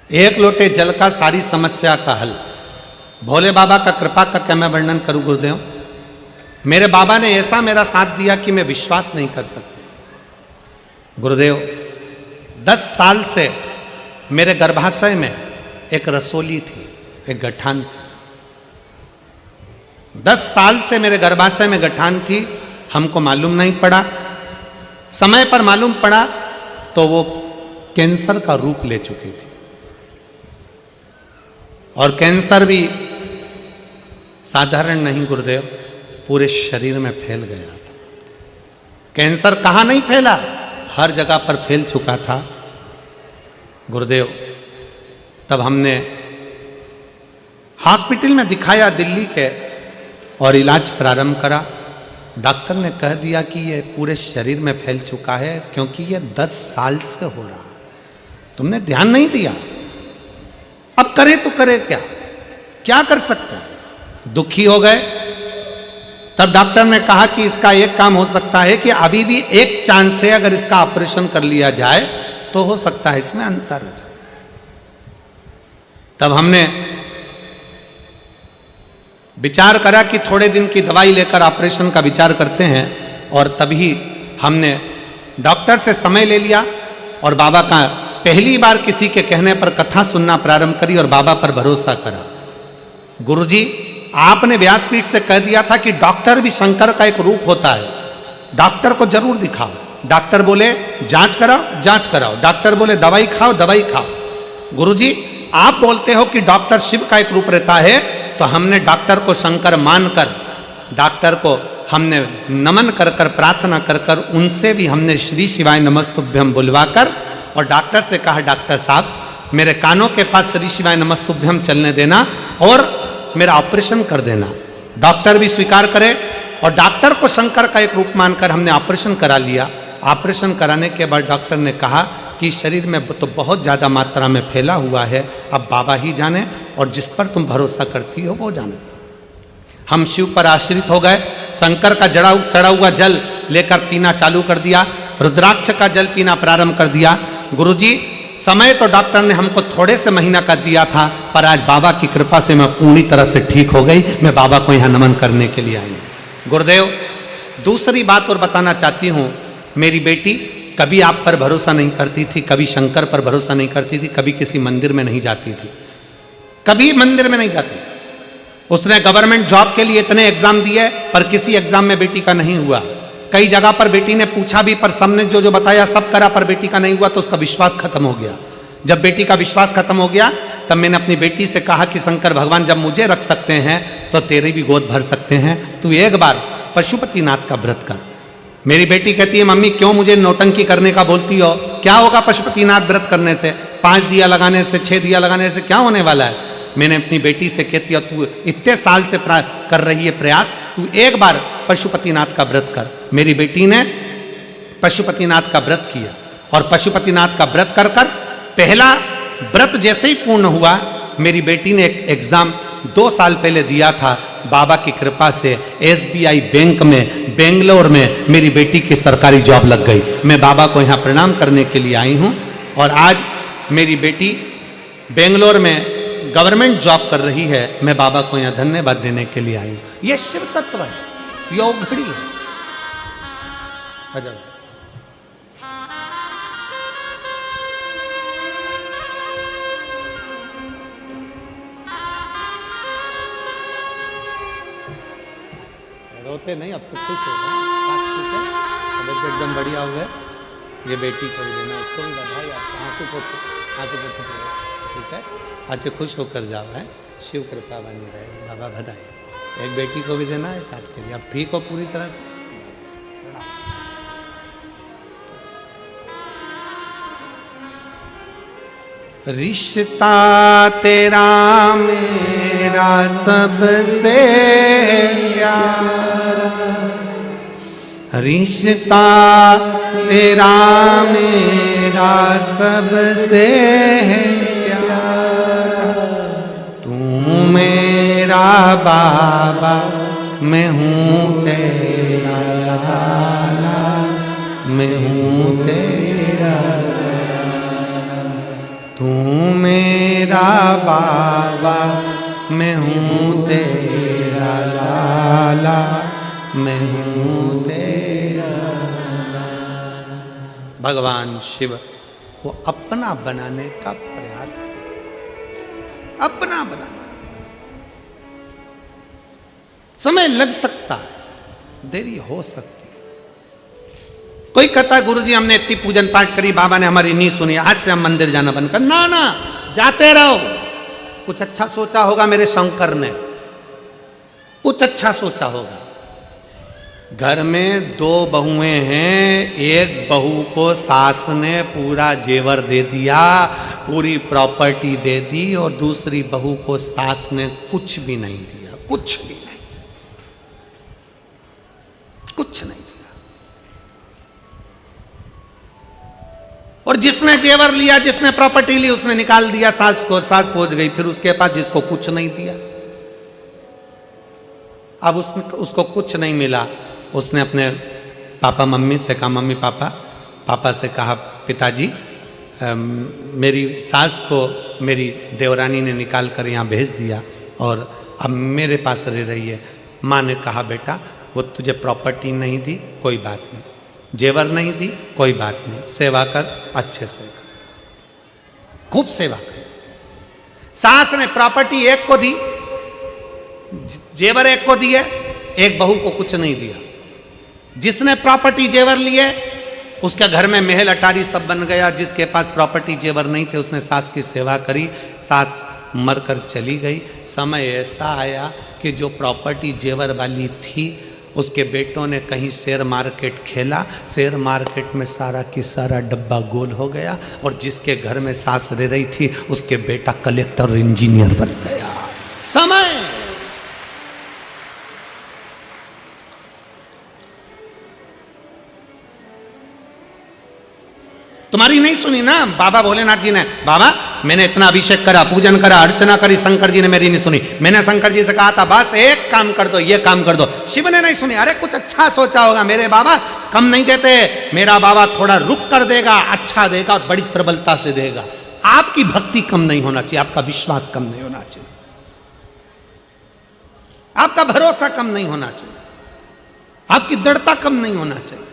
Speaker 1: एक लोटे जल का सारी समस्या का हल। भोले बाबा का कृपा का क्या मैं वर्णन करूं गुरुदेव। मेरे बाबा ने ऐसा मेरा साथ दिया कि मैं विश्वास नहीं कर सकती। गुरुदेव 10 साल से मेरे गर्भाशय में एक रसोली थी, एक गठान थी। 10 साल से मेरे गर्भाशय में गठान थी, हमको मालूम नहीं पड़ा। समय पर मालूम पड़ा तो वो कैंसर का रूप ले चुकी थी, और कैंसर भी साधारण नहीं गुरुदेव, पूरे शरीर में फैल गया था। कैंसर कहाँ नहीं फैला, हर जगह पर फैल चुका था गुरुदेव। तब हमने हॉस्पिटल में दिखाया दिल्ली के, और इलाज प्रारंभ करा। डॉक्टर ने कह दिया कि ये पूरे शरीर में फैल चुका है, क्योंकि ये 10 साल से हो रहा है, तुमने ध्यान नहीं दिया। अब करे तो करे क्या कर सकते हैं। दुखी हो गए। तब डॉक्टर ने कहा कि इसका एक काम हो सकता है कि अभी भी एक चांस से अगर इसका ऑपरेशन कर लिया जाए तो हो सकता है इसमें अंतर हो जाए। तब हमने विचार करा कि थोड़े दिन की दवाई लेकर ऑपरेशन का विचार करते हैं, और तभी हमने डॉक्टर से समय ले लिया और बाबा का पहली बार किसी के कहने पर कथा सुनना प्रारंभ करी और बाबा पर भरोसा करा। गुरुजी, आपने व्यासपीठ से कह दिया था कि डॉक्टर भी शंकर का एक रूप होता है, डॉक्टर को जरूर दिखाओ। डॉक्टर बोले जांच कराओ, डॉक्टर बोले दवाई खाओ। गुरुजी, आप बोलते हो कि डॉक्टर शिव का एक रूप रहता है, तो हमने डॉक्टर को शंकर मानकर, डॉक्टर को हमने नमन कर प्रार्थना कर उनसे भी हमने श्री शिवाय नमस्तुभ्यम बुलवाकर, और डॉक्टर से कहा डॉक्टर साहब मेरे कानों के पास श्री शिवाय नमस्तुभ्यम चलने देना और मेरा ऑपरेशन कर देना। डॉक्टर भी स्वीकार करे, और डॉक्टर को शंकर का एक रूप मानकर हमने ऑपरेशन करा लिया। ऑपरेशन कराने के बाद डॉक्टर ने कहा कि शरीर में तो बहुत ज़्यादा मात्रा में फैला हुआ है, अब बाबा ही जाने और जिस पर तुम भरोसा करती हो वो जाने। हम शिव पर आश्रित हो गए। शंकर का चढ़ा हुआ जल लेकर पीना चालू कर दिया, रुद्राक्ष का जल पीना प्रारंभ कर दिया। गुरुजी, समय तो डॉक्टर ने हमको थोड़े से महीना का दिया था, पर आज बाबा की कृपा से मैं पूरी तरह से ठीक हो गई। मैं बाबा को यहाँ नमन करने के लिए आई। गुरुदेव, दूसरी बात और बताना चाहती हूँ। मेरी बेटी कभी आप पर भरोसा नहीं करती थी, कभी शंकर पर भरोसा नहीं करती थी, कभी किसी मंदिर में नहीं जाती थी, कभी मंदिर में नहीं जाती। उसने गवर्नमेंट जॉब के लिए इतने एग्जाम दिए, पर किसी एग्जाम में बेटी का नहीं हुआ। कई जगह पर बेटी ने पूछा भी, पर सबने जो बताया सब करा, पर बेटी का नहीं हुआ, तो उसका विश्वास खत्म हो गया। जब बेटी का विश्वास खत्म हो गया, तब मैंने अपनी बेटी से कहा कि शंकर भगवान जब मुझे रख सकते हैं तो तेरी भी गोद भर सकते हैं, तू एक बार पशुपतिनाथ का व्रत कर। मेरी बेटी कहती है मम्मी क्यों मुझे नौटंकी करने का बोलती हो, क्या होगा पशुपतिनाथ व्रत करने से, 5 दिया लगाने से, 6 दिया लगाने से क्या होने वाला है। मैंने अपनी बेटी से कहती है तू इतने साल से कर रही है प्रयास, तू एक बार पशुपतिनाथ का व्रत कर। मेरी बेटी ने पशुपतिनाथ का व्रत किया, और पशुपतिनाथ का व्रत कर पहला व्रत जैसे ही पूर्ण हुआ, मेरी बेटी ने एक एग्जाम 2 साल पहले दिया था। बाबा की कृपा से SBI बैंक में बेंगलोर में मेरी बेटी की सरकारी जॉब लग गई। मैं बाबा को यहाँ प्रणाम करने के लिए आई हूँ, और आज मेरी बेटी बेंगलोर में गवर्नमेंट जॉब कर रही है। मैं बाबा को यहाँ धन्यवाद देने के लिए आई हूँ। ये शिव तत्व है, योग घड़ी है। अच्छा, रोते नहीं, अब तो खुश हो गए, अब एकदम बढ़िया हो गए। ये बेटी को भी देना, उसको भी बधाई। आपको आंसू पोछो, ठीक है। अच्छे खुश होकर जाओ, है शिव कृपा बनी रहे, बाबा बधाई। एक बेटी को भी देना है, काट के लिए। अब ठीक हो पूरी तरह से। रिश्ता तेरा मेरा सबसे प्यारा, रिश्ता तेरा मेरा सबसे प्यारा, बाबा, मैं हूँ तेरा लाला, मैं हूँ तेरा लाला। तू मेरा बाबा, मैं हूँ तेरा लाला, मैं हूँ तेरा लाला। भगवान शिव वो अपना बनाने का प्रयास, अपना बनाना। समय लग सकता है, देरी हो सकती है। कोई कहता गुरुजी हमने इतनी पूजन पाठ करी, बाबा ने हमारी नहीं सुनी, आज से हम मंदिर जाना बंद कर। ना ना, जाते रहो। कुछ अच्छा सोचा होगा मेरे शंकर ने, कुछ अच्छा सोचा होगा। घर में दो बहुएं हैं, एक बहू को सास ने पूरा जेवर दे दिया, पूरी प्रॉपर्टी दे दी, और दूसरी बहू को सास ने कुछ भी नहीं दिया, कुछ भी नहीं, कुछ नहीं दिया। और जिसने जेवर लिया, जिसने प्रॉपर्टी ली, उसने निकाल दिया सास को, सास पहुंच गई फिर उसके पास जिसको कुछ नहीं दिया। अब उसको कुछ नहीं मिला, उसने अपने पापा मम्मी से कहा, मम्मी पापा से कहा, पिताजी मेरी सास को मेरी देवरानी ने निकाल कर यहाँ भेज दिया और अब मेरे पास रह रही है। माँ ने कहा, बेटा वो तुझे प्रॉपर्टी नहीं दी, कोई बात नहीं, जेवर नहीं दी, कोई बात नहीं, सेवा कर, अच्छे से कर, खूब सेवा कर। सास ने प्रॉपर्टी एक को दी, जेवर एक को दिए, एक बहू को कुछ नहीं दिया। जिसने प्रॉपर्टी जेवर लिए उसके घर में महल अटारी सब बन गया, जिसके पास प्रॉपर्टी जेवर नहीं थे उसने सास की सेवा करी, सास मरकर चली गई। समय ऐसा आया कि जो प्रॉपर्टी जेवर वाली थी उसके बेटों ने कहीं शेयर मार्केट खेला, शेयर मार्केट में सारा की सारा डब्बा गोल हो गया, और जिसके घर में सास रह रही थी उसके बेटा कलेक्टर और इंजीनियर बन गया। समय तुम्हारी नहीं सुनी ना बाबा भोलेनाथ जी ने। बाबा मैंने इतना अभिषेक करा, पूजन करा, अर्चना करी, शंकर जी ने मेरी नहीं सुनी। मैंने शंकर जी से कहा था बस एक काम कर दो, ये काम कर दो, शिव ने नहीं सुनी। अरे कुछ अच्छा सोचा होगा, मेरे बाबा कम नहीं देते, मेरा बाबा थोड़ा रुक कर देगा, अच्छा देगा और बड़ी प्रबलता से देगा। आपकी भक्ति कम नहीं होना चाहिए, आपका विश्वास कम नहीं होना चाहिए, आपका भरोसा कम नहीं होना चाहिए, आपकी दृढ़ता कम नहीं होना चाहिए।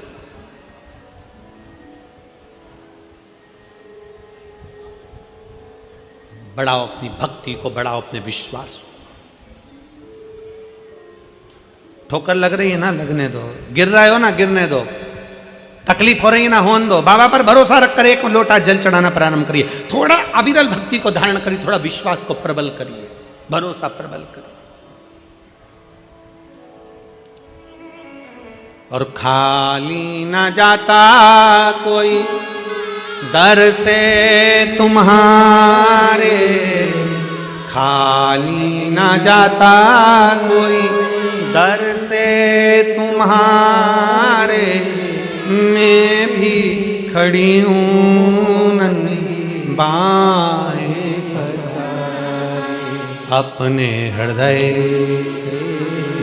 Speaker 1: बढ़ाओ अपनी भक्ति को, बढ़ाओ अपने विश्वास को। ठोकर लग रही है ना, लगने दो। गिर रहे हो ना, गिरने दो। तकलीफ हो रही है ना, होने दो। बाबा पर भरोसा रखकर एक लोटा जल चढ़ाना प्रारंभ करिए। थोड़ा अविरल भक्ति को धारण करिए, थोड़ा विश्वास को प्रबल करिए, भरोसा प्रबल करिए। और खाली ना जाता कोई दर से तुम्हारे, खाली ना जाता कोई दर से तुम्हारे, मैं भी खड़ी हूँ नन्ही बाएं पसारे। अपने हृदय से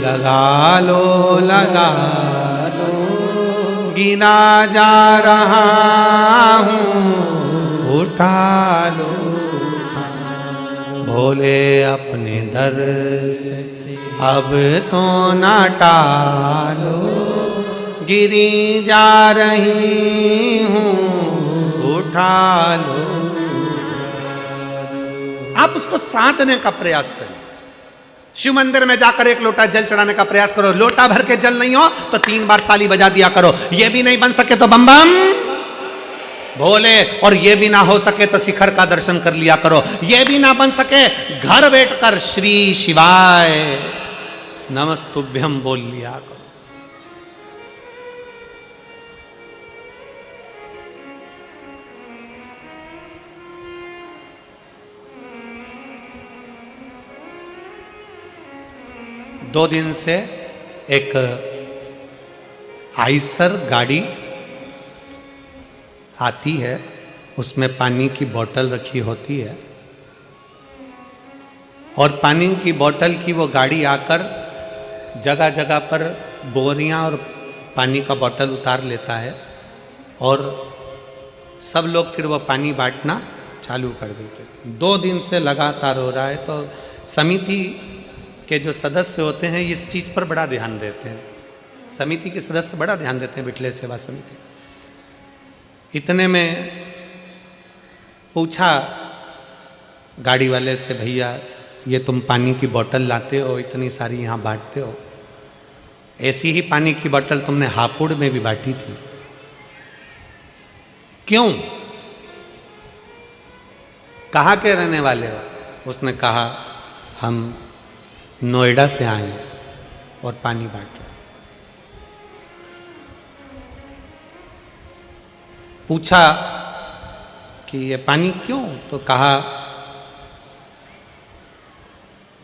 Speaker 1: लगा लो, लगा लो, गिना जा रहा हूँ, उठा लो, उठा लो। भोले अपने दर से अब तो ना टालो, गिरी जा रही हूँ, उठा लो। आप उसको साधने का प्रयास करें। शिव मंदिर में जाकर एक लोटा जल चढ़ाने का प्रयास करो। लोटा भर के जल नहीं हो तो 3 बार ताली बजा दिया करो। ये भी नहीं बन सके तो बम बम भोले, और ये भी ना हो सके तो शिखर का दर्शन कर लिया करो। ये भी ना बन सके घर बैठकर श्री शिवाय नमस्तुभ्यम बोल लिया करो। दो दिन से एक आइसर गाड़ी आती है, उसमें पानी की बोतल रखी होती है। और पानी की बोतल की वो गाड़ी आकर जगह जगह पर बोरियां और पानी का बोतल उतार लेता है और सब लोग फिर वो पानी बांटना चालू कर देते। 2 दिन से लगातार हो रहा है। तो समिति के जो सदस्य होते हैं इस चीज़ पर बड़ा ध्यान देते हैं। समिति के सदस्य बड़ा ध्यान देते हैं, बिटले सेवा समिति। इतने में पूछा गाड़ी वाले से, भैया ये तुम पानी की बोतल लाते हो, इतनी सारी यहाँ बांटते हो, ऐसी ही पानी की बोतल तुमने हापुड़ में भी बांटी थी, क्यों? कहाँ के रहने वाले हो? उसने कहा हम नोएडा से आए हैं और पानी बांट रहे। पूछा कि ये पानी क्यों? तो कहा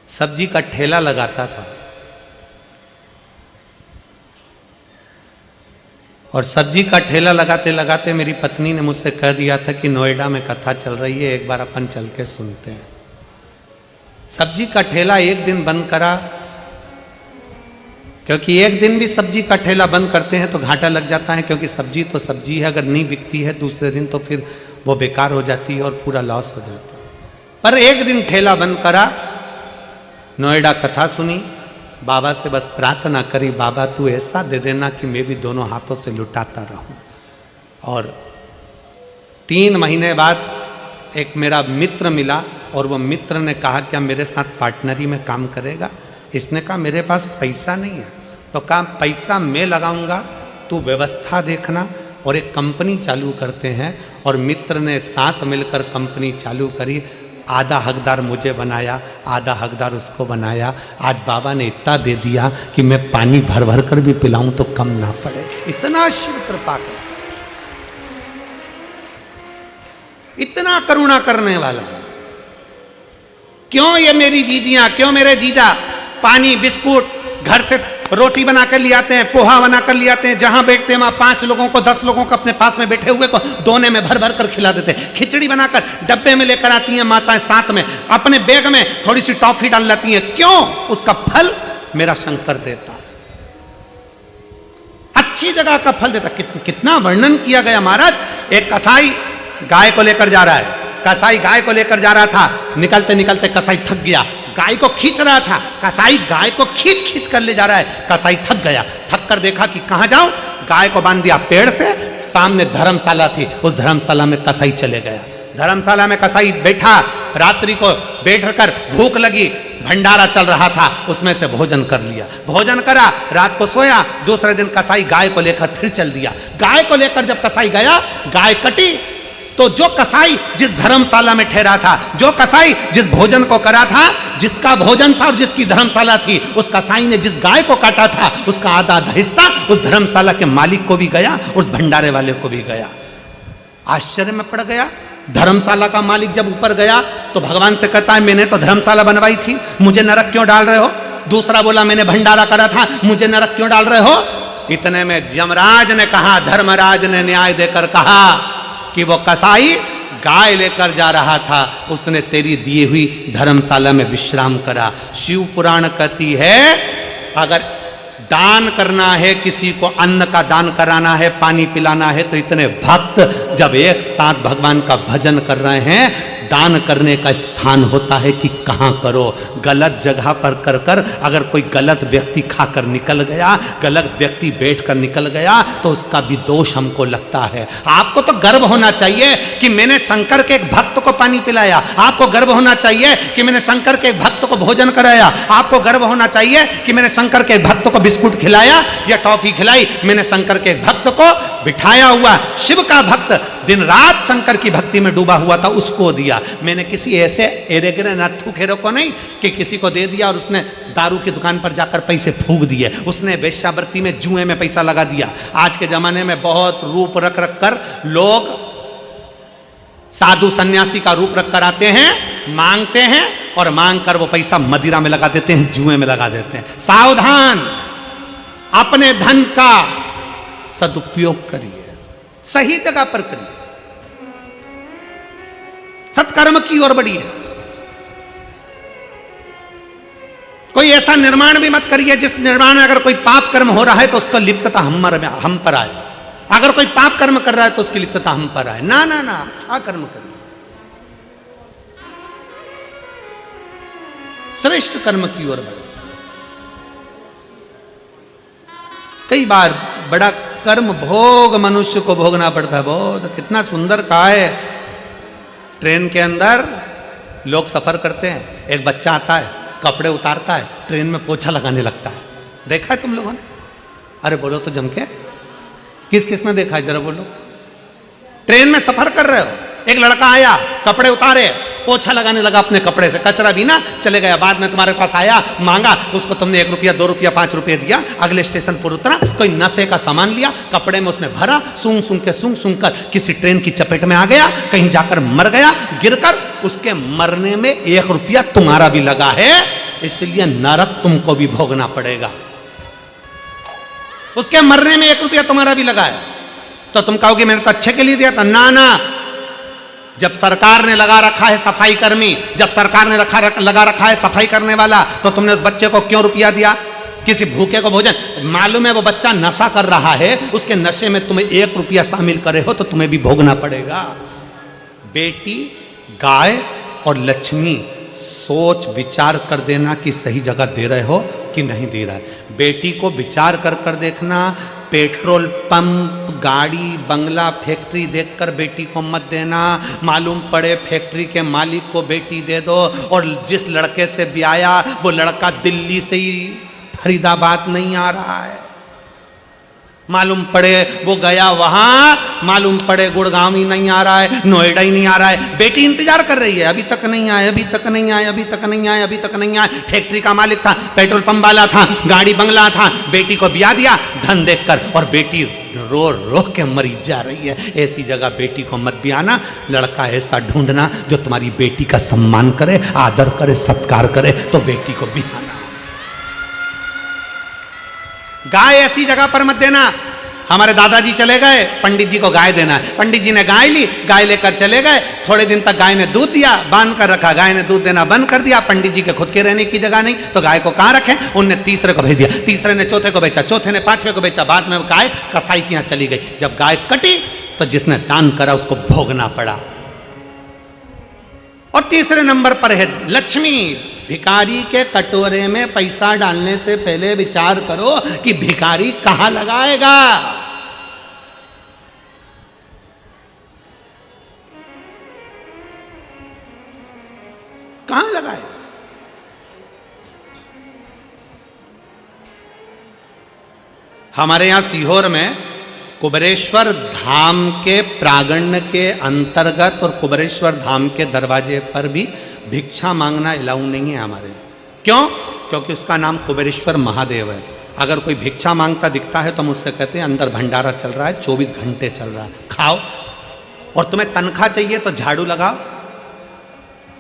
Speaker 1: सब्जी का ठेला लगाता था और सब्जी का ठेला लगाते लगाते मेरी पत्नी ने मुझसे कह दिया था कि नोएडा में कथा चल रही है, एक बार अपन चल के सुनते हैं। सब्जी का ठेला एक दिन बंद करा, क्योंकि एक दिन भी सब्जी का ठेला बंद करते हैं तो घाटा लग जाता है, क्योंकि सब्जी तो सब्जी है, अगर नहीं बिकती है दूसरे दिन तो फिर वो बेकार हो जाती है और पूरा लॉस हो जाता है। पर एक दिन ठेला बंद करा, नोएडा कथा सुनी, बाबा से बस प्रार्थना करी, बाबा तू ऐसा दे देना कि मैं भी दोनों हाथों से लुटाता रहूं। और 3 महीने बाद एक मेरा मित्र मिला और वो मित्र ने कहा क्या मेरे साथ पार्टनरी में काम करेगा? इसने कहा मेरे पास पैसा नहीं है। तो कहा पैसा मैं लगाऊंगा, तू व्यवस्था देखना। और एक कंपनी चालू करते हैं और मित्र ने साथ मिलकर कंपनी चालू करी। आधा हकदार मुझे बनाया, आधा हकदार उसको बनाया। आज बाबा ने इतना दे दिया कि मैं पानी भर भर कर भी पिलाऊं तो कम ना पड़े। इतना शिव कृपा कर, इतना करुणा करने वाला। क्यों ये मेरी जीजियां, क्यों मेरे जीजा पानी बिस्कुट घर से रोटी बनाकर ले आते हैं, पोहा बनाकर ले आते हैं, जहां बैठते हैं वहां 5 लोगों को 10 लोगों को अपने पास में बैठे हुए को दोने में भर भर कर खिला देते हैं। खिचड़ी बनाकर डब्बे में लेकर आती हैं माताएं, साथ में अपने बैग में थोड़ी सी टॉफी डाल लेती हैं। क्यों? उसका फल मेरा शंकर देता है, अच्छी जगह का फल देता। कितना वर्णन किया गया महाराज। एक कसाई गाय को लेकर जा रहा है, कसाई गाय को लेकर जा रहा था, निकलते निकलते कसाई थक गया, गाय को खींच रहा था, कसाई गाय को खींच खींच कर ले जा रहा है, कसाई थक गया। थक कर देखा कि कहां जाऊं, गाय को बांध दिया पेड़ से, सामने धर्मशाला थी, उस धर्मशाला में कसाई चले गया। धर्मशाला में कसाई बैठा, रात्रि को बैठकर भूख लगी, भंडारा चल रहा था, उसमें से भोजन कर लिया, भोजन करा, रात को सोया। दूसरे दिन कसाई गाय को लेकर फिर चल दिया। गाय को लेकर जब कसाई गया, गाय कटी तो जो कसाई जिस धर्मशाला में ठहरा था, जो कसाई जिस भोजन को करा था, जिसका भोजन था और जिसकी धर्मशाला थी, उस कसाई ने जिस गाय को काटा था उसका आधा हिस्सा उस धर्मशाला के मालिक को भी गया, उस भंडारे वाले को भी गया। आश्चर्य में पड़ गया। धर्मशाला का मालिक जब ऊपर गया तो भगवान से कहता है मैंने तो धर्मशाला बनवाई थी, मुझे नरक क्यों डाल रहे हो? दूसरा बोला मैंने भंडारा करा था, मुझे नरक क्यों डाल रहे हो? इतने में यमराज ने कहा, धर्मराज ने न्याय देकर कहा कि वो कसाई गाय लेकर जा रहा था, उसने तेरी दी हुई धर्मशाला में विश्राम करा। शिव पुराण कहती है अगर दान करना है, किसी को अन्न का दान कराना है, पानी पिलाना है, तो इतने भक्त जब एक साथ भगवान का भजन कर रहे हैं, दान करने का स्थान होता है कि कहाँ करो। गलत जगह पर कर कर अगर कोई गलत व्यक्ति खाकर निकल गया, गलत व्यक्ति बैठकर निकल गया, तो उसका भी दोष हमको लगता है। आपको तो गर्व होना चाहिए कि मैंने शंकर के एक भक्त को पानी पिलाया, आपको गर्व होना चाहिए कि मैंने शंकर के एक भक्त को भोजन कराया, आपको गर्व होना चाहिए कि मैंने शंकर के एक भक्त को बिस्कुट खिलाया या टॉफी खिलाई, मैंने शंकर के एक भक्त को बिठाया हुआ, शिव का भक्त दिन रात शंकर की भक्ति में डूबा हुआ था, उसको दिया। मैंने किसी ऐसे एरेगरे नत्थु खेरों को नहीं कि किसी को दे दिया और उसने दारू की दुकान पर जाकर पैसे फूंक दिए, उसने वेश्यावृत्ति में जुए में पैसा लगा दिया। आज के जमाने में बहुत रूप रख रख कर लोग साधु सन्यासी का रूप रख कर आते हैं, मांगते हैं और मांग कर वो पैसा मदिरा में लगा देते हैं, जुए में लगा देते हैं। सावधान, अपने धन का सदुपयोग करिए, सही जगह पर करिए, सत्कर्म की ओर बढ़िए। कोई ऐसा निर्माण भी मत करिए जिस निर्माण में अगर कोई पाप कर्म हो रहा है तो उसका लिप्तता हम पर आए। अगर कोई पाप कर्म कर रहा है तो उसकी लिप्तता हम पर आए। ना ना ना, अच्छा कर्म करिए, श्रेष्ठ कर्म की ओर बढ़े। कई बार बड़ा कर्म भोग मनुष्य को भोगना पड़ता है। बहुत कितना सुंदर कहा है, ट्रेन के अंदर लोग सफर करते हैं, एक बच्चा आता है, कपड़े उतारता है, ट्रेन में पोछा लगाने लगता है। देखा है तुम लोगों ने? अरे बोलो तो जम के, किस किस ने देखा है जरा बोलो। ट्रेन में सफर कर रहे हो, एक लड़का आया, कपड़े उतारे, पोछा लगाने लगा अपने कपड़े से, कचरा भी ना चले गया। बाद में तुम्हारे पास आया, मांगा, उसको तुमने 1 रुपया 2 रुपया 5 रुपये दिया, अगले स्टेशन पर उतरा, कोई नशे का सामान लिया, कपड़े में उसने भरा, सूंघ सूंघ कर किसी ट्रेन की चपेट में आ गया, कहीं जाकर मर गया, गिरकर। उसके मरने में 1 रुपया तुम्हारा भी लगा है, इसलिए नरक तुमको भी भोगना पड़ेगा। उसके मरने में 1 रुपया तुम्हारा भी लगा है। तो तुम कहोगे मैंने तो अच्छे के लिए दिया था। ना ना, जब सरकार ने लगा रखा है सफाई कर्मी, जब सरकार ने लगा रखा है सफाई करने वाला, तो तुमने उस बच्चे को क्यों रुपया दिया? किसी भूखे को भोजन, मालूम है वो बच्चा नशा कर रहा है, उसके नशे में तुम्हें 1 रुपया शामिल करे हो तो तुम्हें भी भोगना पड़ेगा। बेटी, गाय और लक्ष्मी, सोच विचार कर देना कि सही जगह दे रहे हो कि नहीं दे रहा है। बेटी को विचार कर कर देखना, पेट्रोल पंप, गाड़ी, बंगला, फैक्ट्री देखकर बेटी को मत देना। मालूम पड़े फैक्ट्री के मालिक को बेटी दे दो, और जिस लड़के से ब्याया वो लड़का दिल्ली से ही फरीदाबाद नहीं आ रहा है। मालूम पड़े वो गया वहां, मालूम पड़े गुड़गांव ही नहीं आ रहा है, नोएडा ही नहीं आ रहा है। बेटी इंतजार कर रही है, अभी तक नहीं आए, अभी तक नहीं आए, अभी तक नहीं आए, अभी तक नहीं आए। फैक्ट्री का मालिक था, पेट्रोल पंप वाला था, गाड़ी बंगला था, बेटी को ब्याह दिया धन देखकर, और बेटी रो रो के मरी जा रही है। ऐसी जगह बेटी को मत ब्याहना। लड़का ऐसा ढूंढना जो तुम्हारी बेटी का सम्मान करे, आदर करे, सत्कार करे, तो बेटी को ब्याहना। गाय ऐसी जगह पर मत देना। हमारे दादाजी चले गए, पंडित जी को गाय देना है, पंडित जी ने गाय ली, गाय लेकर चले गए, थोड़े दिन तक गाय ने दूध दिया, बांध कर रखा, गाय ने दूध देना बंद कर दिया। पंडित जी के खुद के रहने की जगह नहीं, तो गाय को कहाँ रखें? उनने तीसरे को भेज दिया, तीसरे ने चौथे को बेचा, चौथे ने पांचवे को बेचा। बाद में गाय कसाई के यहाँ चली गई। जब गाय कटी तो जिसने दान करा उसको भोगना पड़ा। और तीसरे नंबर पर है लक्ष्मी। भिखारी के कटोरे में पैसा डालने से पहले विचार करो कि भिखारी कहां लगाएगा। कहां लगाएगा? हमारे यहां सीहोर में कुबेरेश्वर धाम के प्रांगण के अंतर्गत और कुबेरेश्वर धाम के दरवाजे पर भी भिक्षा मांगना अलाउ नहीं है हमारे। क्यों? क्योंकि उसका नाम कुबेरेश्वर महादेव है। अगर कोई भिक्षा मांगता दिखता है तो मुझसे कहते हैं अंदर भंडारा चल रहा है, 24 घंटे चल रहा है, खाओ। और तुम्हें तनख्वाह चाहिए तो झाड़ू लगाओ,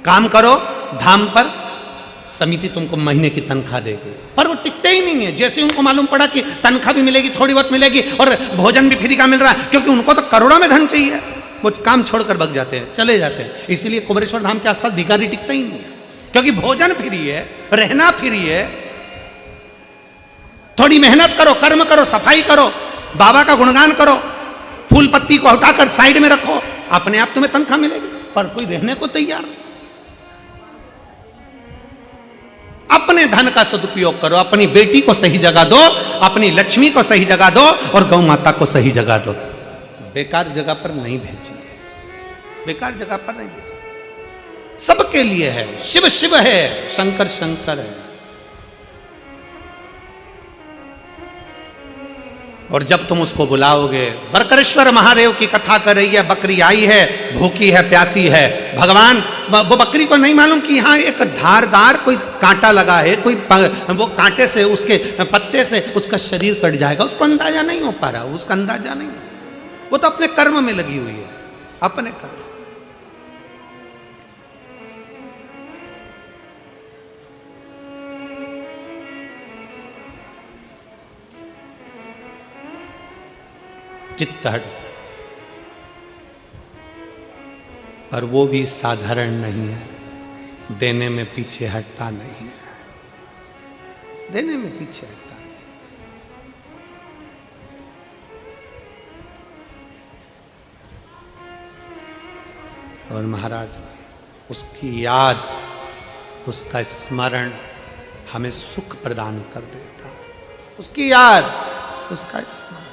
Speaker 1: काम करो धाम पर, समिति तुमको महीने की तनख्वाह देगी। पर वो टिकते ही नहीं है। जैसे उनको मालूम पड़ा कि तनख्वाह भी मिलेगी, थोड़ी बहुत मिलेगी, और भोजन भी फ्री का मिल रहा है, क्योंकि उनको तो करोड़ों में धन चाहिए, वो काम छोड़कर भाग जाते हैं, चले जाते हैं। इसीलिए कुबेरेश्वर धाम के आसपास भिखारी टिकता ही नहीं है, क्योंकि भोजन फ्री है, रहना फ्री है। थोड़ी मेहनत करो, कर्म करो, सफाई करो, बाबा का गुणगान करो, फूल पत्ती को हटाकर साइड में रखो, अपने आप तुम्हें तनख्वाह मिलेगी। पर कोई रहने को तैयार नहीं। अपने धन का सदुपयोग करो, अपनी बेटी को सही जगह दो, अपनी लक्ष्मी को सही जगह दो, और गौ माता को सही जगह दो। बेकार जगह पर नहीं भेजिए, बेकार जगह पर नहीं भेजिए। सबके लिए है। शिव शिव है, शंकर शंकर है। और जब तुम उसको बुलाओगे, बरकरेश्वर महादेव की कथा कर रही है, बकरी आई है, भूखी है, प्यासी है, भगवान वो बकरी को नहीं मालूम कि यहाँ एक धारदार कोई कांटा लगा है, कोई वो कांटे से, उसके पत्ते से उसका शरीर कट जाएगा, उसको अंदाजा नहीं हो पा रहा, उसका अंदाजा नहीं। वो तो अपने कर्म में लगी हुई है, अपने कर्म। चित्त हट, पर वो भी साधारण नहीं है, देने में पीछे हटता नहीं है। देने में पीछे हटता नहीं। और महाराज उसकी याद, उसका स्मरण हमें सुख प्रदान कर देता। उसकी याद, उसका स्मरण।